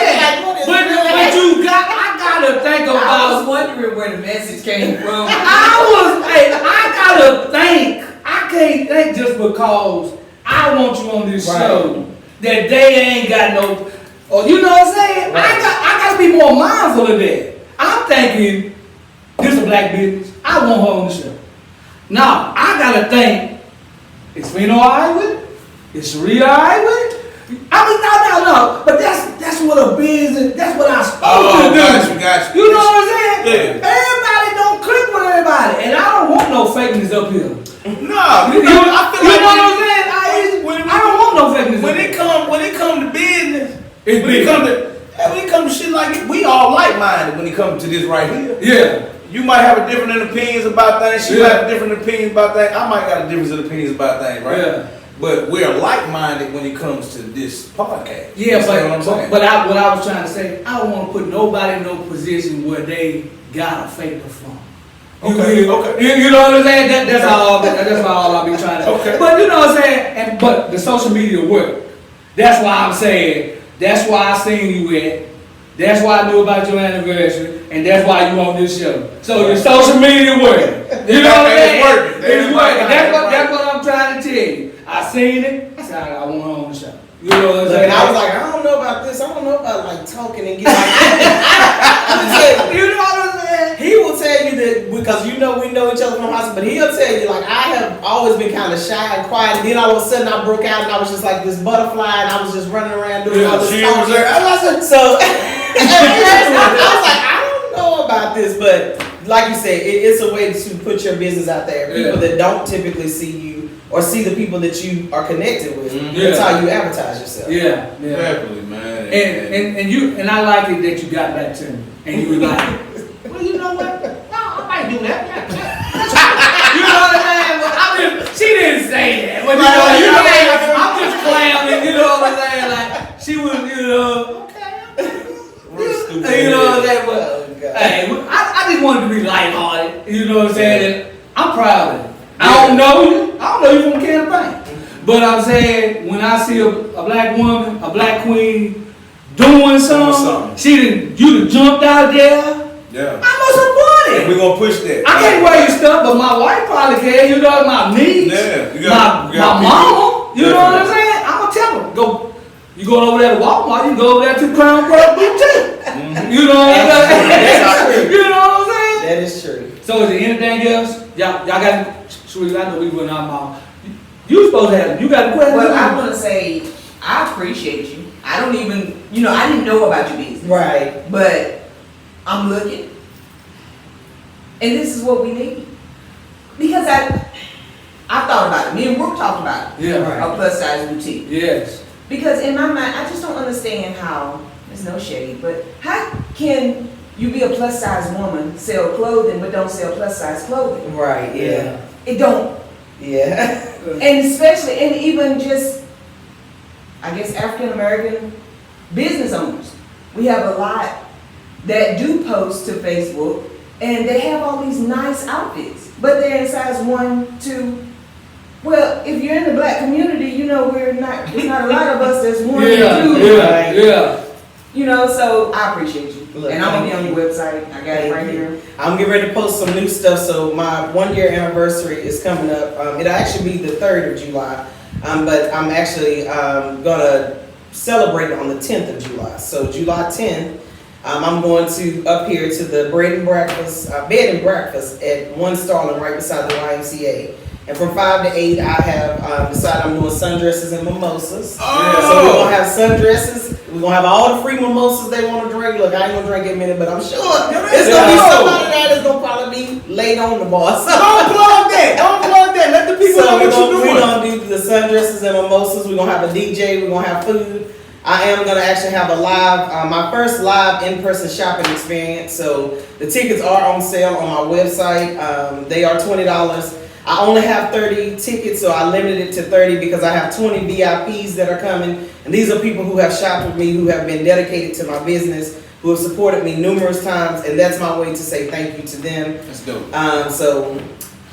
But you got, I gotta think I was about. wondering where the message came from. I gotta think. I can't think just because I want you on this Right. show that they ain't got no. Or you know what I'm saying? Right. I gotta be more mindful of that. I'm thinking this is a black business. I want her on the show. Now I gotta think. Is Fino alright with it? Is Sharia alright with it? I mean, no. But that's what a business. That's what I'm supposed to do. Got You know what I'm saying? Yeah. Everybody don't click with everybody, and I don't want no fakeness up here. Nah, You know what I feel like I'm saying? I don't want no fakeness. when up it come to business, It's when it big. come to shit like it, we all like-minded when it comes to this right here. Yeah. You might have a different opinions about things. She Yeah. might have different opinions about things. I might got a difference of opinions about things, right? Yeah. But we're like-minded when it comes to this podcast. Yeah, You see what I'm saying? but what I was trying to say, I don't want to put nobody in no position where they got a fake from. Okay, okay. You know what I'm saying? That's all I be trying to. Okay. But you know what I'm saying? But the social media work. That's why I'm saying. That's why I seen you at. That's why I knew about your anniversary, and that's why you on this show. So your social media work. You know what I'm saying? It's working. It's working. Right. That's what I'm trying to tell you. I seen it. I said I want her on the show. You know what I'm saying? And I was like, I don't know about this. I don't know about like talking and getting you know what I'm saying? He will tell you that because we know each other from high school, but he'll tell you like I have always been kind of shy and quiet, and then all of a sudden I broke out and I was just like this butterfly and I was just running around doing all this she talking. was there. So I was like, I don't know about this, but like you said, it's a way to put your business out there. People that don't typically see you or see the people that you are connected with. Yeah. That's how you advertise yourself. Yeah, yeah. Definitely, man. And I like it that you got back to me. And you was like, well, you know what? No, I might do that. You know what I'm saying? But she didn't say that. But you know, I'm just clowning, you know what I'm saying? Like, she was, you know, okay. You know what I'm saying? But, hey, I just wanted to be lighthearted. You know what I'm saying? And I'm proud of it. I don't know you from campaign. But I'm saying, when I see a black woman, a black queen doing something, you done jumped out there. Yeah. I must support it. We're gonna push that. I can't wear your stuff, but my wife probably can. You know, my niece, Yeah. my mama. You know what I'm saying? I'm gonna tell them, go. You going over there to Walmart? You go over there to Crown Pearl Boutique. You know what I'm saying? You know what I'm saying? That is true. So is there anything else? Y'all got? Sweet, I know we went out mouth. You supposed to have. You got a question? Well, I want to say I appreciate you. I don't even, I didn't know about your business. Right. But I'm looking, and this is what we need. Because I thought about it. Me and Brooke talked about it. Yeah, right. A plus size boutique. Yes. Because in my mind, I just don't understand how. There's no shade, but how can you be a plus size woman, sell clothing, but don't sell plus size clothing? Right. Yeah. It don't. Yeah. And especially, and even just, I guess, African American business owners. We have a lot that do post to Facebook, and they have all these nice outfits, but they're in size 1, 2. Well, if you're in the black community, there's not a lot of us that's 1 and 2. Yeah. So I appreciate you. Look, And I'm gonna be on your website. I got it right here. I'm getting ready to post some new stuff. So my 1-year anniversary is coming up. It'll actually be the 3rd of July, but I'm actually gonna celebrate it on the 10th of July. So July 10th, I'm going to up here to the bed and breakfast at 1 Starling right beside the YMCA. And from 5 to 8, I have decided I'm doing sundresses and mimosas. Oh. So we're gonna have sundresses. We're gonna have all the free mimosas they want to drink. Look, I ain't gonna drink it in a minute, but I'm sure there's gonna be somebody there that's gonna probably be late on the bar. So Don't plug that. Let the people know what you're doing. we're gonna do the sundresses and mimosas. We're gonna have a DJ. We're gonna have food. I am gonna actually have a live, my first live in-person shopping experience. So the tickets are on sale on my website. They are $20. I only have 30 tickets, so I limited it to 30 because I have 20 VIPs that are coming. And these are people who have shopped with me, who have been dedicated to my business, who have supported me numerous times, and that's my way to say thank you to them. Let's go. So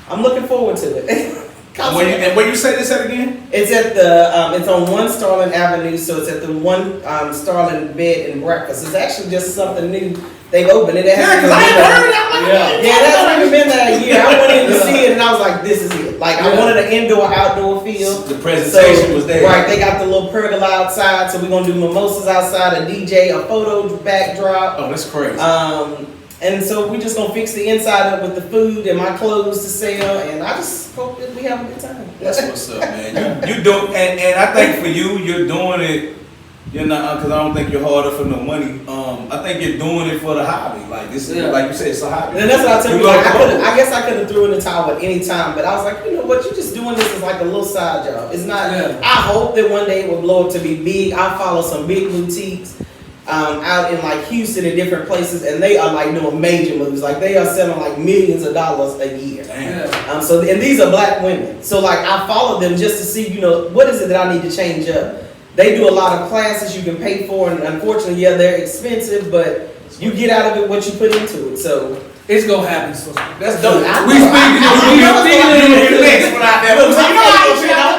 I'm looking forward to it. And where you say this at again? It's at the, it's on 1 Starling Avenue, so it's at the 1 Starling Bed and Breakfast. It's actually just something new. They've opened it. Because I ain't heard that. Yeah, that's not even been there a year. I went in to see it and I was like, this is it. Like, I wanted an indoor-outdoor feel. The presentation was there. Right, they got the little pergola outside, so we're going to do mimosas outside, a DJ, a photo backdrop. Oh, that's crazy. And so we just going to fix the inside up with the food and my clothes to sell, and I just hope that we have a good time. That's what's up, man. You do, and I think for you're doing it. You're not, because I don't think you're harder for no money. I think you're doing it for the hobby. Like this is, like you said, it's a hobby. And that's what I tell you. Like, I guess I could have threw in the towel at any time, but I was like, you know what? You're just doing this as like a little side job. It's not. Yeah. I hope that one day it will blow up to be big. I follow some big boutiques out in like Houston and different places, and they are like doing major moves. Like they are selling like millions of dollars a year. Damn. So and these are black women. So like I follow them just to see, what is it that I need to change up. They do a lot of classes you can pay for, and unfortunately, they're expensive, but you get out of it what you put into it. So It's gonna happen. So That's dope. we speaking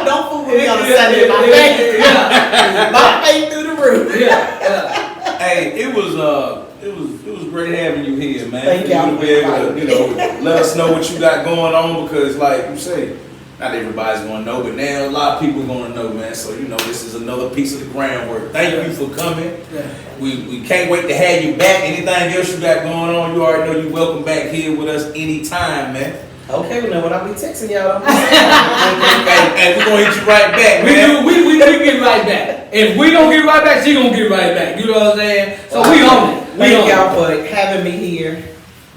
Don't fool with me on a Sunday. My faith through the roof. Hey, it was great having you here, man. Thank For you to be able you. to, let us know what you got going on, because like you say, not everybody's gonna know, but now a lot of people gonna know, man. So this is another piece of the groundwork. Thank you for coming. Yeah. We can't wait to have you back. Anything else you got going on, you already know you're welcome back here with us anytime, man. Okay, well, now when I be texting y'all, And we're gonna hit you right back, We man. get right back. If we don't get right back, she gonna get right back. You know what I'm saying? So we on it. thank y'all for having me here,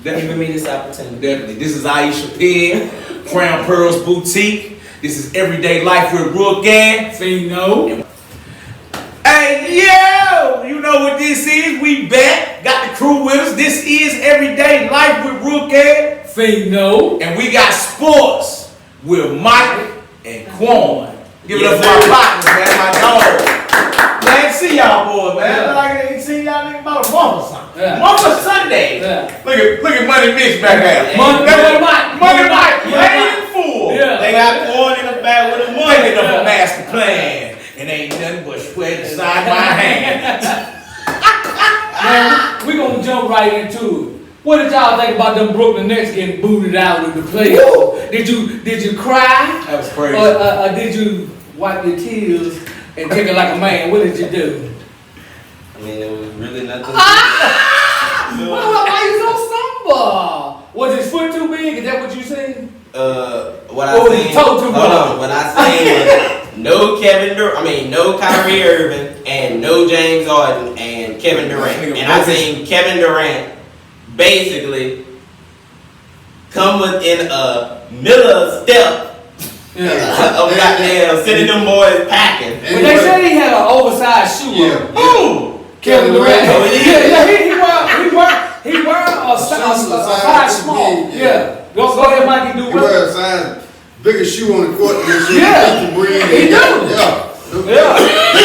giving me this opportunity. Definitely. This is Aisha Pig, Crown Pearls Boutique. This is Everyday Life with Rook Gang. Fino. Hey, yo! You know what this is? We back. Got the crew with us. This is Everyday Life with Rook Gang. Fino. And we got sports with Mike and Quan. Give it up for our partners, man. My dog. Glad to see y'all boys, man. Yeah. Like I ain't seen y'all niggas about a month or something. Yeah. Month or Sunday. Yeah. Look at Money Mitch back there. Money Mike. Money Mike. Yeah. Playing full. Yeah. They got Quan in the back with the money of a master plan. And ain't nothing but sweat inside my hand. Man, we gonna jump right into it. What did y'all think about them Brooklyn Nets getting booted out of the playoffs? Did you cry? That was crazy. Or did you wipe your tears and take it like a man? What did you do? I mean, it was really nothing. Why you so somber? Was his foot too big? Is that what you said? What I Oh, seen. he told too Hold much. on. What I seen was no Kyrie Irving, and no James Harden and Kevin Durant. And I seen Kevin Durant basically come within a middle step Yeah. of goddamn sending them boys packing. But they said he had an oversized shoe. Yeah. on. Ooh. Kevin Durant. Oh, it is? He wear a size small. Yeah. Go ahead, Mikey. Do He what? wear a size bigger shoe on the court to make sure Yeah. he can breathe. He do. Yeah. Yeah. If he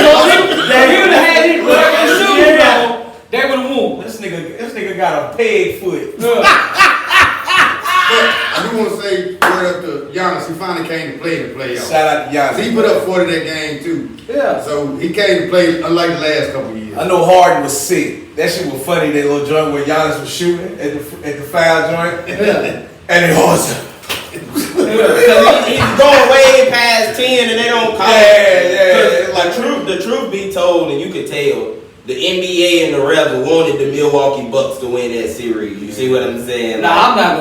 would have had his regular shoes Yeah. on, they would have won. This nigga got a peg foot. But I do want to say word up to Giannis. He finally came to play in the playoffs. Shout out to Giannis. He put up 40 that game too. Yeah. So he came to play unlike the last couple of years. I know Harden was sick. That shit was funny. That little joint where Giannis was shooting at the foul joint, Yeah. and it was. He's going way past 10 and they don't call Yeah. Cause the truth be told, and you could tell, the NBA and the refs wanted the Milwaukee Bucks to win that series. You see what I'm saying? Nah, I'm not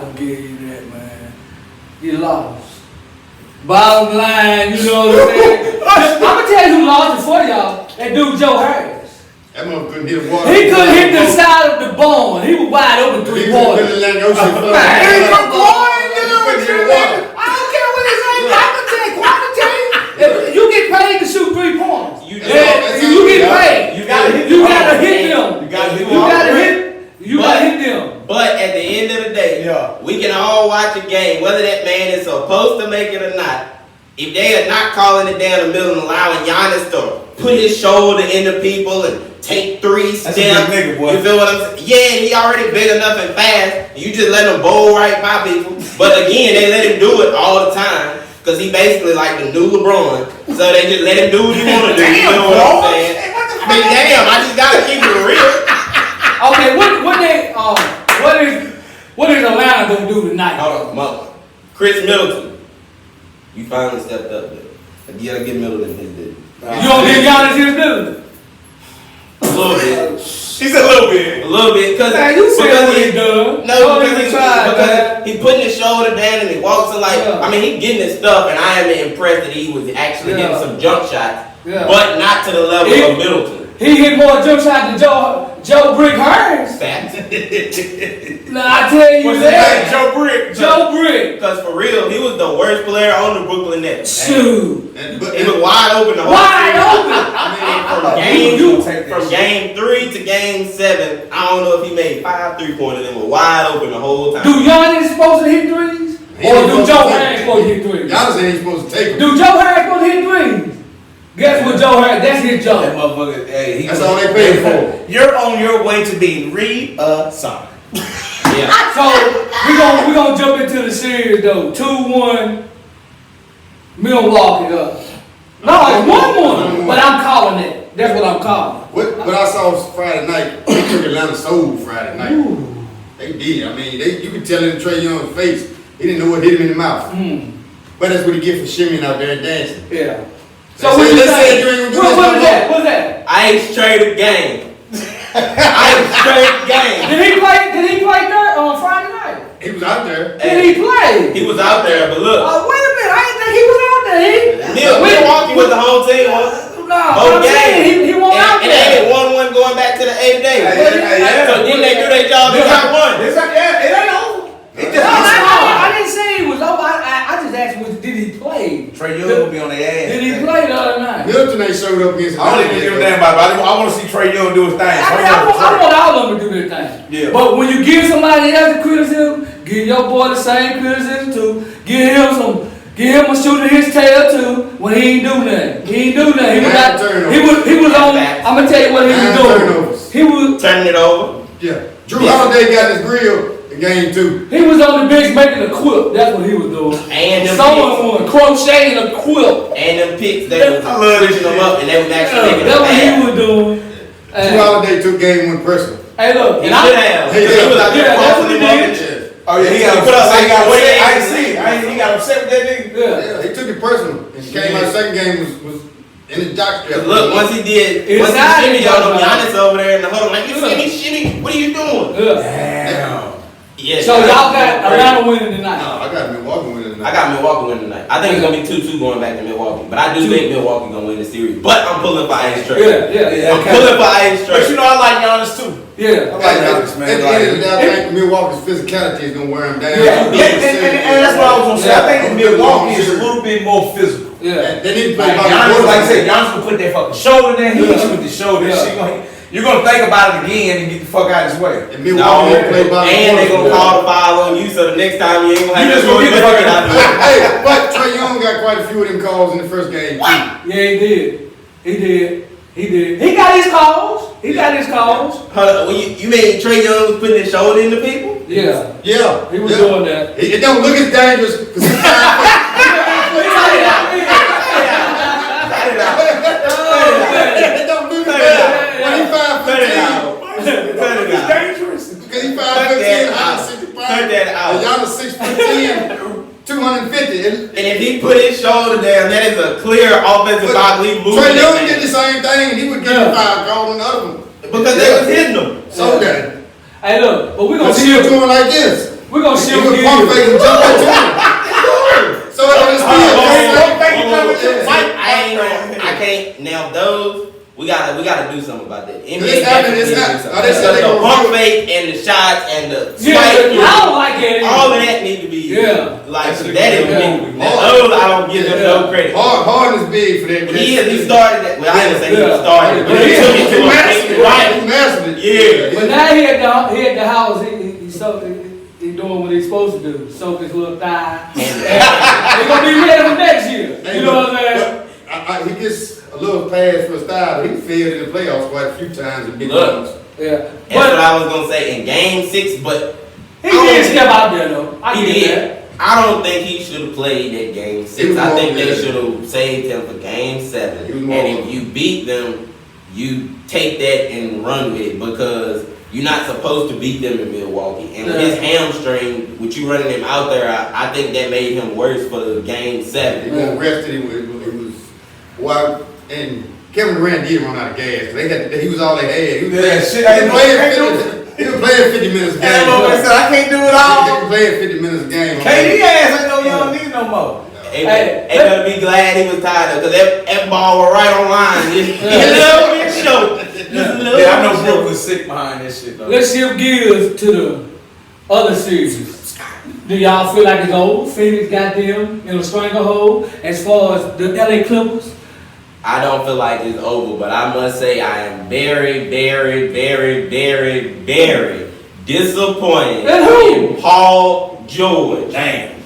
gonna give you that, man. You lost. Bottom line, you know what I'm saying? I'm gonna tell you who lost it for y'all. That dude Joe Harris. That motherfucker couldn't hit the water. He couldn't hit the side of the bone. He was wide open He 3 couldn't quarters. really let go. I don't care what his name. I'm gonna tell you, if you get paid to shoot 3 pointers. You You get paid. You gotta hit You them. gotta hit them. You gotta hit You them. gotta hit them. But at the end of the day, Yeah. we can all watch a game, whether that man is supposed to make it or not. If they are not calling it down the middle and allowing Giannis to put his shoulder into people and take 3 That's a steps, big nigga, boy. you feel what I'm saying? Yeah, he already big enough and fast. And you just let him bowl right by people. But again, they let him do it all the time because he basically like the new LeBron. So they just let him do what he want to do. You know what I'm saying? I mean, damn, I just gotta keep it real. Okay, what is Atlanta gonna do tonight? Hold on, mother. Chris Middleton. You finally stepped up there. You gotta give Middleton his due. You don't give Giannis his due? A little bit. She said a little bit. A little bit. Cause Man, you said because what he done. No, Don't because even try, man. he putting his shoulder down and he walks and like, Yeah. I mean, he getting his stuff and I am impressed that he was actually Yeah. getting some jump shots. Yeah. But not to the level of Middleton. He hit more jump shots than Joe Brick Hearns. Fact. Now I tell you What's his name? that. Joe Brick. Joe Brick. Because for real, he was the worst player on the Brooklyn Nets. Shoot. He was wide open the whole Wide series. open. From game 3 to game 7, I don't know if he made 5 3-pointers and was wide open the whole time. Do Giannis supposed to hit threes? He Or ain't do supposed Joe to take Harris supposed to hit threes? Giannis ain't supposed to take him. Do Joe Harris supposed to hit threes? Guess what Joe Harris, that's his That job. motherfucker, hey, he That's all they paid for. You're on your way to being re-assigned. Yeah. So we gonna jump into the series though. 2-1 Milwaukee up. No, it's 1-1. But I'm calling it. That's what I'm calling. What I saw Friday night, they took Atlanta sold Friday night. Ooh. They did. I mean, you could tell in Trae Young's face, he didn't know what hit him in the mouth. But that's what he get for shimmying out there and dancing. Yeah. They So what said- you they said say? you ain't gonna do What this is no that? more. What's that? I ain't straight a game. I ain't straight game. Did he play there on Friday night? He was out there. Did he play? He was out there, but look. Wait a minute, I didn't think he was out there. Milwaukee was the home team. No, Both I'm saying games. he won't out And there. they had 1-1 going back to the 8th day. Yeah. So then they do their job and got one. It's like, yeah, it ain't over. It just, No, I didn't say he was over. I just asked, did he play? play? Trey Young will be on their ass. Did he play the other night? Middleton ain't showed up against. I don't even give a damn about it. I want to see Trey Young do his thing. I want all of them to do their thing. Yeah. But when you give somebody else the criticism, give your boy the same criticism too. Give him a shooter his tail too. When he ain't do nothing, he ain't do nothing. He was on. I'm gonna tell you what he was doing. He was turning it over. Yeah. Drew Holiday got his grill in game 2. He was on the bench making a quilt. That's what he was doing. And them someone crocheting a quilt. And them picks, they was pushing them up, and they was actually making that's a what he pass. was doing. Drew Holiday took game 1 personal. Hey, look, He and should have. Hey, He was out there that's what posting he them up did. and shit. Oh yeah, he got Put up upset. He got like upset. I 48. ain't see it. He got upset with that nigga. Yeah. Yeah, he took it personal. And he came out second game was in his jockstrap. Look, once he shimmy, y'all know Giannis over there in the huddle, like, you shimmy, what are you doing? Yeah. Damn. Yeah. So y'all got Atlanta winning tonight. No, I got Milwaukee winning tonight. I got Milwaukee winning tonight. I think it's gonna be 2-2 going back to Milwaukee, but I do think Milwaukee gonna win the series. But I'm pulling for Ice Trey. Yeah. I'm pulling for Ice But Trey. you know I like Giannis too. Yeah. I like Giannis, At man. the end of the day, I think Milwaukee's physicality is gonna wear him down. Yeah, and that's what I was gonna say. I think Milwaukee is a little bit more physical. Yeah. They need to play Like by the Giannis, quarter. like I said, Giannis will put that fucking shoulder there. He hit you with the shoulder. Yeah. Shit you're gonna think about it again and get the fuck out of his way. And Milwaukee need to play by the And they quarter. gonna call the foul on you, so the next time you ain't gonna have You to just gonna get the fuck out of the way. Hey, but Trey Young got quite a few of them calls in the first game. Yeah, he did. He got his calls. When you mean Trey Young was putting his shoulder into people? Yeah. Yeah, He was yeah. doing that. It don't look as dangerous because he's 5 It don't look as bad when he's 5'15". dangerous. Because he's 5'15", 165. Cut that out. And y'all are 6'10", 250. And if he put his shoulder down, that is a clear offensive foul. He moved Trey Young that did the thing. same thing, and he would get the 5 called on the other one. Because they was hitting him. So that. Hey, look, but we're gonna Because he was shift. doing like this. We're gonna He shift was pump fake and gears. jump into him. So it was I can't now those. We gotta do something about that. It's happening, it's not. Oh, they said they The gonna pump do it. fake and the shots and the Yeah, swipe. I don't like it. All of that need to be like That's that is a good big. movie. Those I don't give them no credit. Harden is big for that. He started that. Well, I didn't say he Yeah. started, but he took it to a big right. He mastered it. Yeah. But now he at the house, he doing what he's supposed to do. Soak his little thigh. He's gonna be ready for next year. You know what I'm saying? He gets a little pass for style, but he failed in the playoffs quite a few times in big Look. games. Yeah. That's what But I was gonna say in Game 6, but he did step out there though. I he get did. that. I don't think he should have played that Game He 6. was I think more they good. should have saved him for Game 7. He was And more if good. you beat them, you take that and run with it because you're not supposed to beat them in Milwaukee. And with his hamstring, with you running him out there, I think that made him worse for the Game 7. He was rested. It was well, and Kevin Durant did run out of gas. He was all they had. He was Yeah, playing, shit, I he was playing 50 minutes a game. I can't do it He was playing 50 minutes a game. KD ass ain't no young nigga no more. They better be glad he was tired because that ball was right on line. Just a little bit short. Just a little Yeah, I know bit short. Brooklyn's sick behind this shit though. Let's shift gears to the other series. Do y'all feel like it's over? Phoenix got them in a stranglehold as far as the LA Clippers? I don't feel like it's over, but I must say I am very, very, very, very, very disappointed And who? in Paul George. Damn.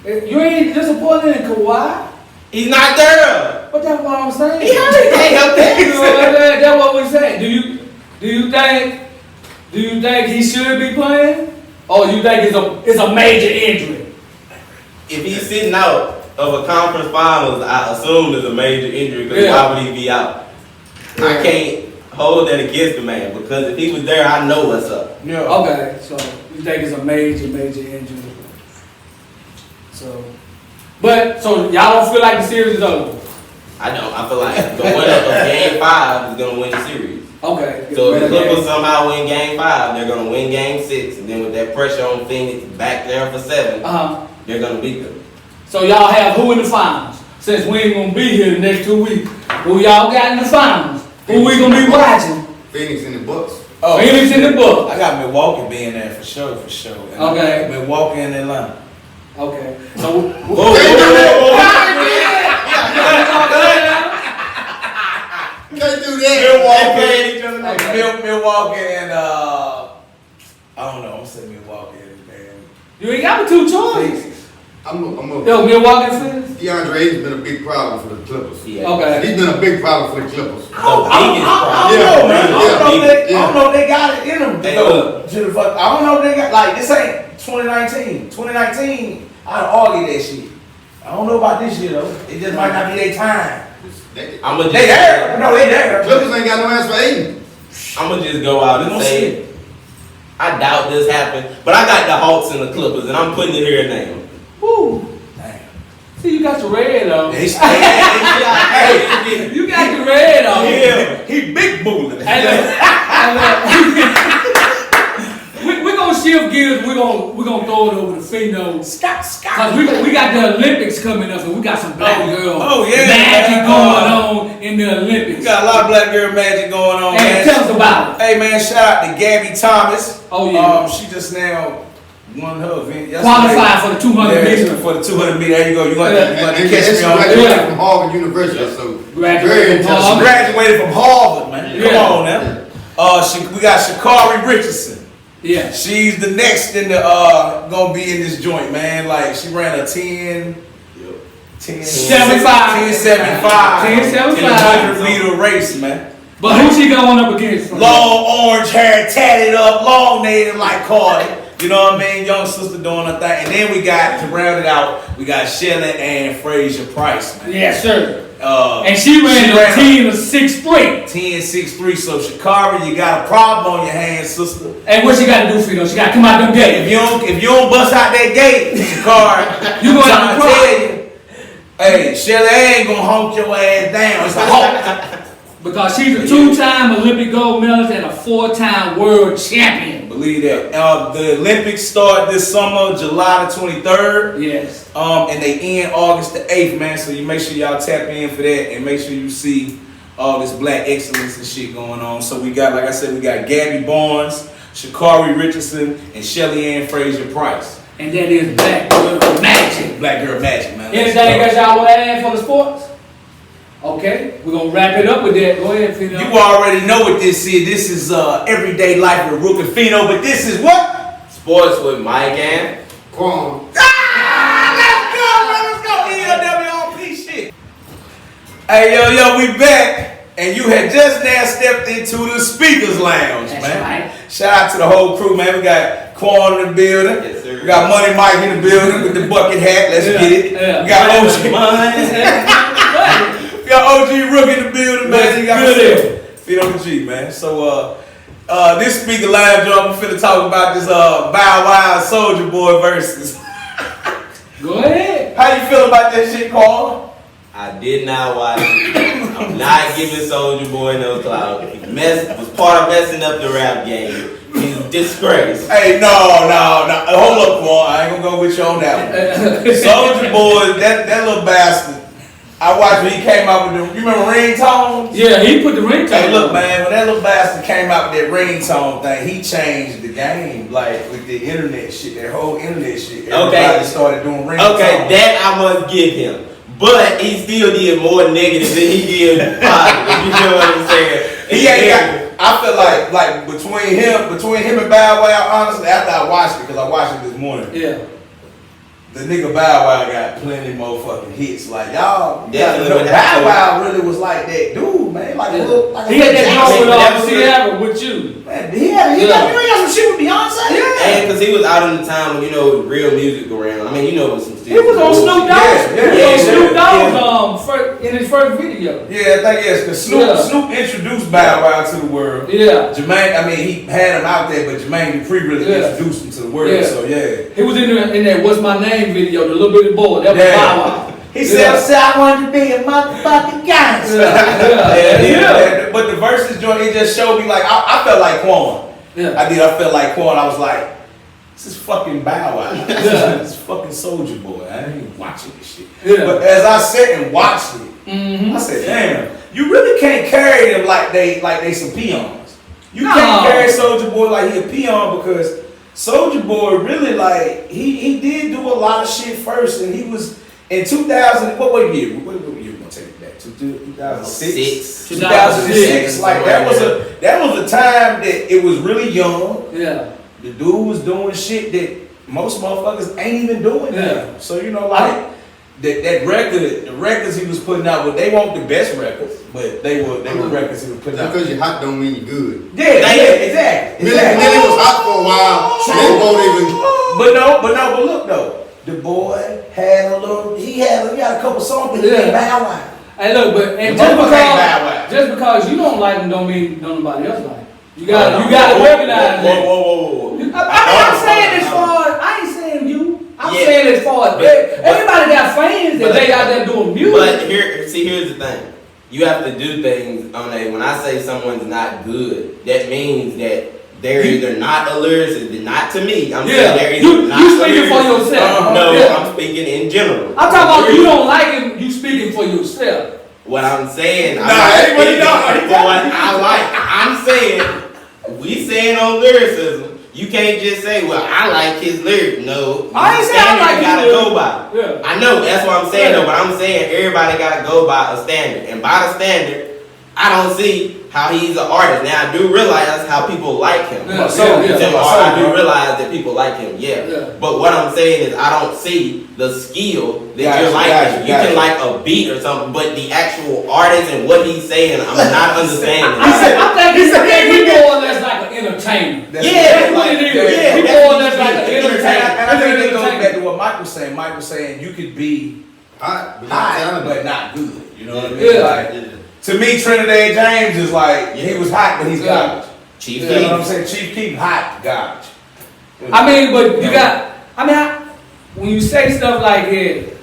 You ain't disappointed in Kawhi? He's not there. But that's what I'm saying. He hurt. He can't help You know, that. that's what we're saying. Do you think he should be playing? Or you think it's a major injury? If he's sitting out of a conference finals, I assume it's a major injury because Yeah. why would he be out? I can't hold that against the man because if he was there, I know what's up. Yeah. Okay, so you think it's a major injury. So y'all don't feel like the series is over? I don't. I feel like the winner of Game 5 is gonna win the series. Okay. So if the Clippers somehow win Game 5, they're gonna win Game 6, and then with that pressure on Phoenix back there for 7, they're gonna beat them. So y'all have who in the finals? Since we ain't gonna be here the next 2 weeks, who y'all got in the finals? Who we gonna be watching? Phoenix in the Bucks. Oh, Phoenix in the book. I got Milwaukee being there for sure. And Okay. Milwaukee and Atlanta. Okay. So Whoa, whoa, whoa, whoa, whoa. can't do that. They playing each other like that. Milwaukee and I don't know. I'm gonna say Milwaukee and You ain't got two choices. I'm a, Yo, Milwaukee Phillies? DeAndre Ayton's been a big problem for the Clippers. Yeah. Okay. He's been a big problem for the Clippers. The biggest problem. I don't know, man. I Yeah. don't know if they got it in them. They though. I don't know if they got, like, this ain't 2019. 2019, I'd argue that shit. I don't know about this year, though. It just might not be their time. I'ma They there. No, they there. Clippers ain't got no answer for Ayton. I'ma just go out We and gonna say, I doubt this happened, but I got the Hawks and the Clippers, and I'm putting it here now. Woo. Damn. See, you got your red on. Hey, You got your red on. yeah, he big bullet. Hey, look, we're gonna shift gears. We're gonna throw it over to Pheno. Cause we got the Olympics coming up, and we got some black girl magic going on in the Olympics. We got a lot of black girl magic going on, Hey, man. tell us about it. Hey, man, shout out to Gabby Thomas. Oh, yeah. She just now won her event yesterday. Qualified for the 200 meter. For the 200 meter. There you go. You want Yeah. to And catch she me on graduated Yeah. from Harvard University, so Graduated very from She intelligent. Harvard. graduated from Harvard, man. Yeah. Come on now. We got Sha'Carri Richardson. Yeah. She's the next in the gonna be in this joint, man. Like she ran a 10 75. 1075 1075. in a 100 meter race, man. But who she going up against? Long orange hair, tatted up, long native like Cardi. You know what I mean? Young sister doing her thing. And then we got, to round it out, we got Shelly and Frazier Price, man. Yes, sir. And She she ran a ran team of 6'3". 10-6-3. So Sha'Carri, you got a problem on your hands, sister. And what she got to do for you? She got to come out them gates. If you don't bust out that gate, Sha'Carri, You gonna I'm have to trying cry. tell you. Hey, Shelly ain't gonna honk your ass down. It's a honk. Because she's a 2-time Olympic gold medalist and a 4-time world champion. Believe that. The Olympics start this summer, July the 23rd. Yes. And they end August the 8th, man. So you make sure y'all tap in for that and make sure you see all this black excellence and shit going on. So we got, like I said, we got Gabby Barnes, Sha'Carri Richardson, and Shelly Ann Frazier Price. And that is Black Girl Magic. Black Girl Magic, man. Anything else y'all want to add for the sports? Okay, we're going to wrap it up with that. Go ahead, Pheno. You already know what this is. This is Everyday Life with Rook and Pheno, but this is what? Sports with Mike and Quan. Let's go, ELWRP shit. Hey, yo, we back, and you had just now stepped into the Speakers Lounge, That's man. right. Shout out to the whole crew, man. We got Quan in the building. Yes, sir. We got Money Mike in the building with the bucket hat. Let's Yeah, get it. yeah. We got OG. We got OG Rook in the building, man. You got Good. Feet on the G, man. So, this Speaker Lounge, I'm finna talk about this Bow Wow Soulja Boy versus. Go ahead. How you feel about that shit, Carl? I did not watch it. I'm not giving Soulja Boy no clout. He was part of messing up the rap game. He's a disgrace. Hey, no. Hold up, Quan. I ain't gonna go with you on that one. Soulja Boy, that little bastard. I watched when he came out with you remember ringtones? Yeah, he put the ringtone. Hey, look, man, when that little bastard came out with that ringtone thing, he changed the game, like with the internet shit, that whole internet shit. Everybody started doing ringtones. Okay, that I must give him. But he still did more negative than he did positive. You know what I'm saying? He ain't got. I feel like between him and Bow Wow, honestly, after I watched it, because I watched it this morning, Yeah. the nigga Bow Wow got plenty more fucking hits. Like y'all, Definitely would Bow have to- Wow really was like that dude, man. Like a little, like a He had little that Jackson. joint with Sierra with you. Man, he got some shit with Beyonce. And because he was out in the time when, real music around. I mean, it was some He was on Snoop Dogg. Yeah, He was on yeah, Snoop yeah. Dogg's in his first video. Yeah, I think yes, because Snoop introduced Bow Wow to the world. Yeah. Jermaine, I mean, he had him out there, but Jermaine Dupri really introduced him to the world. Yeah. So yeah. He was in that What's My Name video, the little bitty boy. That was Yeah. Bow Wow. He said, I wanted to be a motherfucking gangster. Yeah. But the verses joint, it just showed me like I felt like Quan. Yeah. I felt like Quan. I was like, this is fucking Bow Wow. Yeah. This is fucking Soulja Boy. I ain't even watching this shit. Yeah. But as I sat and watched it, I said, damn, you really can't carry them like they some peons. You can't carry Soulja Boy like he a peon because Soulja Boy really like he did do a lot of shit first, and he was in 2000. What year? What year we gonna take it back? 2006. 2006. 2006. Like that was a time that it was really young. Yeah. The dude was doing shit that most motherfuckers ain't even doing now. Yeah. So you know, like that record, the records he was putting out, but they weren't the best records, but they were records he was putting out. Because you're hot don't mean you're good. Yeah, exactly. And then it was hot for a while, so they won't even. But look though, the boy had he got a couple songs, but he ain't Bow Wow. Hey, look, but and just because you don't like them don't mean nobody else like them. You gotta recognize that. Whoa. I'm saying as far as, I ain't saying you. I'm saying as far as, everybody got fans that they out there doing music. But here's the thing. You have to do things on when I say someone's not good, that means that they're either not a lyricist, not to me. I'm saying they're either not you speaking for yourself. No, I'm speaking in general. I'm talking about you don't like him, you speaking for yourself. What I'm saying, Nah, everybody know. for what I like. I'm saying, we saying on lyricism, you can't just say, well, I like his lyrics. No, I ain't saying I like you gotta his go by. Yeah. I know, that's what I'm saying though, but I'm saying everybody gotta go by a standard. And by the standard, I don't see how he's an artist. Now I do realize how people like him. Yeah, I do realize that people like him, Yeah. But what I'm saying is I don't see the skill that you're liking. You can like a beat or something, but the actual artist and what he's saying, I'm not understanding. I think he more or less like an entertainer. That's what it is. He more or less like an entertainer. And I think that goes back to what Mike was saying. Mike was saying you could be Hot, hot, but not good. You know what I mean? Yeah. Like, to me, Trinidad James is like, he was hot, but he's garbage. Chief You know what I'm Keef. saying? Chief Keef, hot, garbage. I mean, but you got, when you say stuff like that,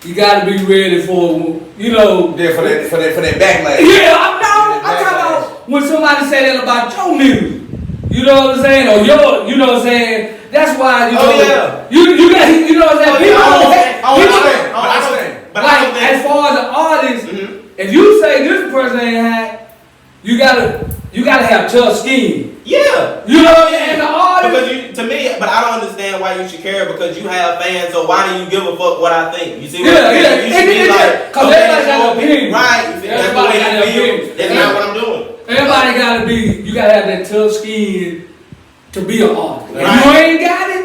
you got to be ready for, you know. Yeah, for that backlash. Yeah, I'm talking about when somebody say that about your music. You know what I'm saying? Or your, you know what I'm saying? That's why, you know. You got, you know what I'm saying? I understand. But like, as far as an artist, if you say this person ain't hot, you gotta have tough skin. Yeah. You know what I'm saying? The artist. Because to me, but I don't understand why you should care because you have fans. So why do you give a fuck what I think? You see what I'm saying? You should be like, because everybody got an opinion. right? That's the Everybody way got I an feel. opinion. That's not what I'm doing. Everybody gotta be. You gotta have that tough skin to be an artist. If Right. you ain't got it,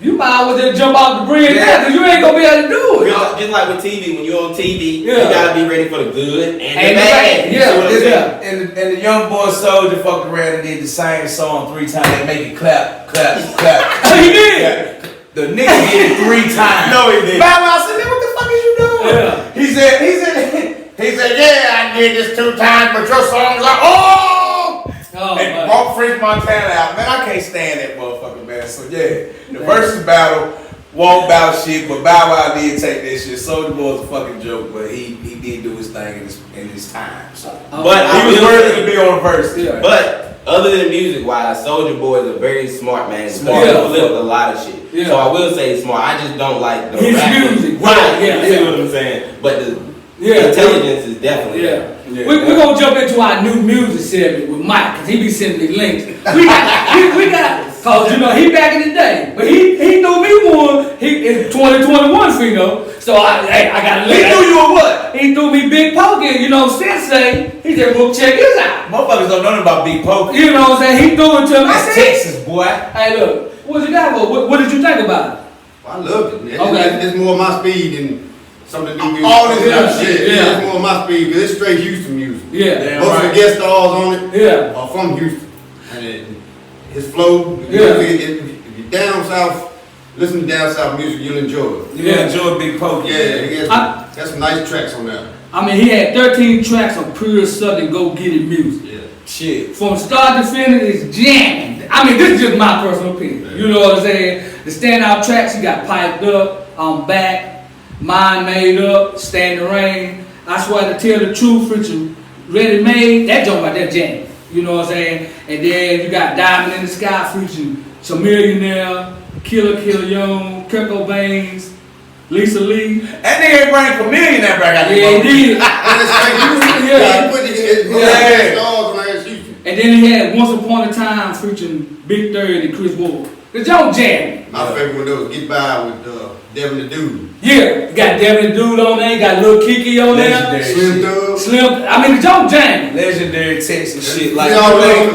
you might as well just jump off the bridge now because you ain't gonna be able to do it. Just like with TV, when you're on TV, you Yeah. gotta be ready for the good and And the the bad. bad. You see what I'm saying? And the young boy Soldier fucked around and did the same song 3 times. They make it clap, clap, clap. He did. The nigga did it 3 times. No, he didn't. Bow Wow said, what the fuck is you doing? Yeah. He said, yeah, I did this 2 times, but your song's like, oh! Oh, And man. brought French Montana out. Man, I can't stand that motherfucker, man. So yeah, the versus battle won't about shit, but Bow Wow did take that shit. Soulja Boy was a fucking joke, but he did do his thing in his time. So. But I He was will worthy say- to be on the verse. Yeah. But other than music wise, Soulja Boy is a very smart man. Smart. He flipped a lot of shit. Yeah. So I will say smart. I just don't like the His rap. music. Right. Yeah, You see yeah. what I'm saying? But the Yeah. intelligence is definitely there. Yeah. We're gonna jump into our new music segment with Mike, cause he be sending me links. We got, cause you know he back in the day, but he threw me one. He in 2021 Fino, so I got a link. He knew you were what? He threw me Big Poker, you know, Sensei. He said, "Well, check this out." Motherfuckers don't know nothing about Big Poker. You know what I'm saying? He threw it to me. I That's said, Texas, boy. "Hey, look, what you got for? What did you think about it?" I loved it, man. Okay. It's more my speed than something to do. All this other shit. yeah. Yeah, it's more my speed because it's straight Houston music. Yeah, Most of the guest stars on it yeah, are from Houston. And his flow, Yeah. if you're down south, listen to down south music, you'll enjoy it. You enjoy Big Poker. Yeah, he got some nice tracks on there. I mean, he had 13 tracks of pure Southern go-get-it music. Yeah. Shit. From start to finish, it's jamming. I mean, this is just my personal opinion. You know what I'm saying? The standout tracks, he got Piped Up, I'm Back, Mind Made Up, Stand the Rain, I Swear to Tell the Truth, Richard Ready Made, that joint right there jamming. You know what I'm saying? And then you got Diamond in the Sky featuring Some Millionaire, Killer Young, Kirk Cobain's, Lisa Lee. That nigga bring Chameleon that back out. Yeah, he did. And it's straight Houston. Yeah. He put his Yeah. stars on there, Houston. And then he had Once Upon a Time featuring Big Third and Chris Moore. The Joe Jam. My favorite one was Get By with Devin the Dude. Yeah, you got Devin the Dude on there, you got Lil Kiki on there. Legendary Slim shit. Thug. Slim, I mean the Joe Jam. Legendary Texas shit. Like,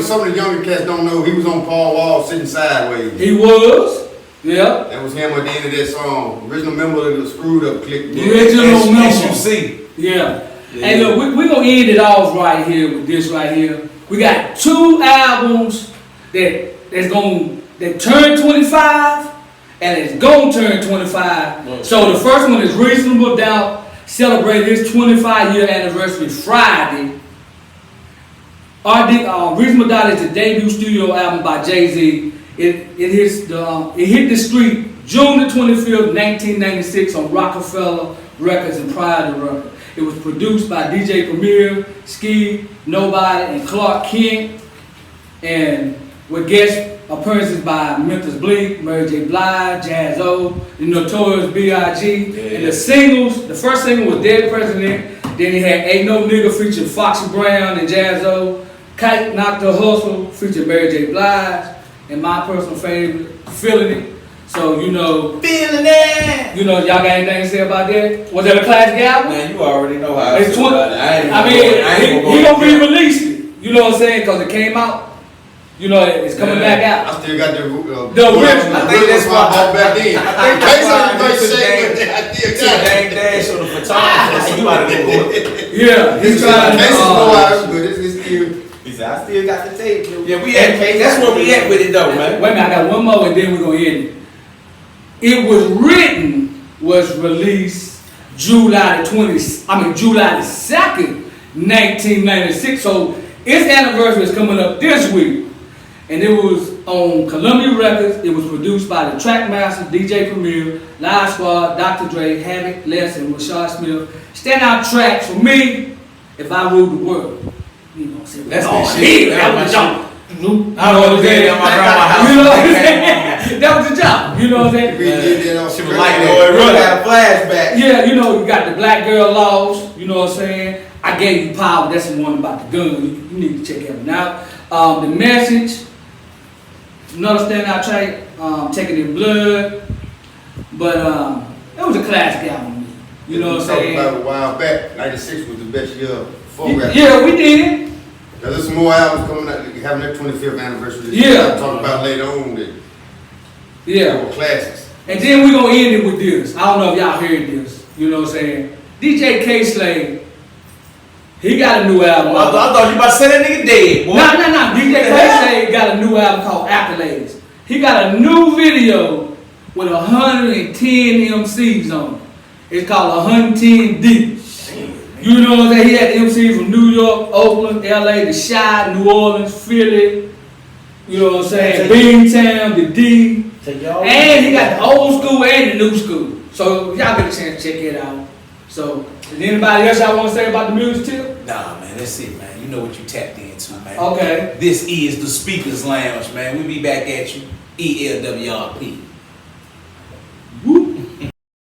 Some of the younger cats don't know, he was on Paul Wall sitting sideways. He was. Yeah. That was him at the end of that song. Original member of the Screwed Up Click. Original member. SUC. Yeah. Hey, look, we're gonna end it off right here with this right here. We got 2 albums that turned 25 and it's gonna turn 25. So the first one is Reasonable Doubt, celebrating his 25-year anniversary Friday. Reasonable Doubt is the debut studio album by Jay-Z. It hit the street June the 25th, 1996 on Rockefeller Records and Pride Records. It was produced by DJ Premier, Ski, Nobody, and Clark Kent, and with guest appearances by Memphis Bleek, Mary J. Blige, Jaz-O, the Notorious B.I.G. And the singles, the first single was Dead President, then he had Ain't No Nigga featuring Foxy Brown and Jaz-O, Kite Knock the Hustle featuring Mary J. Blige, and my personal favorite, Feeling It. So, Feeling it. y'all got anything to say about that? Was that a classic album? Man, you already know how I It's feel about it. he gonna re-release it. You know what I'm saying? Because it came out. It's coming back out. I still got the original. I think that's why I bought back then. I think that's why I took Dang Dash on the photographer. You out of the Yeah, he's trying to. He said, I still got the tape. Yeah, that's where we at with it though, man. Wait a minute, I got one more and then we're gonna end it. It was released July the 2nd, 1996. So its anniversary is coming up this week. And it was on Columbia Records. It was produced by the Trackmaster, DJ Premier, Live Squad, Dr. Dre, Havoc, Les, and Rashad Smith. Standout tracks for me, If I Ruled the World. You know what I'm saying? That's that shit. That was the jump. I don't know what I'm my grandma's house. You know what I'm saying? That was the job. You know what I'm saying? She was like Boy, really got a flashback. Yeah, you got the Black Girl Laws. You know what I'm saying? I Gave You Power. That's the one about the gun. You need to check that one out. The Message. Another standout track. Taking in Blood. But it was a classic album. You know what I'm saying? About a while back, 96 was the best year for rap. Yeah, we did. There's some more albums coming out, having their 25th anniversary. Yeah. I'll talk about later on that. Yeah. Were classics. And then we're going to end it with this. I don't know if y'all heard this. You know what I'm saying? DJ K-Slade, he got a new album. I thought you about to say that nigga dead, boy. No. DJ K-Slade got a new album called Accolades. He got a new video with 110 MCs on it. It's called 110 Deep. You know what I'm saying? He had MCs from New York, Oakland, LA, The Chi, New Orleans, Philly. You know what I'm saying? Beantown, the D. And he got the old school and the new school. So y'all get a chance to check it out. So, is anybody else y'all want to say about the music tip? Nah, man, that's it, man. You know what you tapped into, man. Okay. This is the Speakers Lounge, man. We be back at you. ELWRP.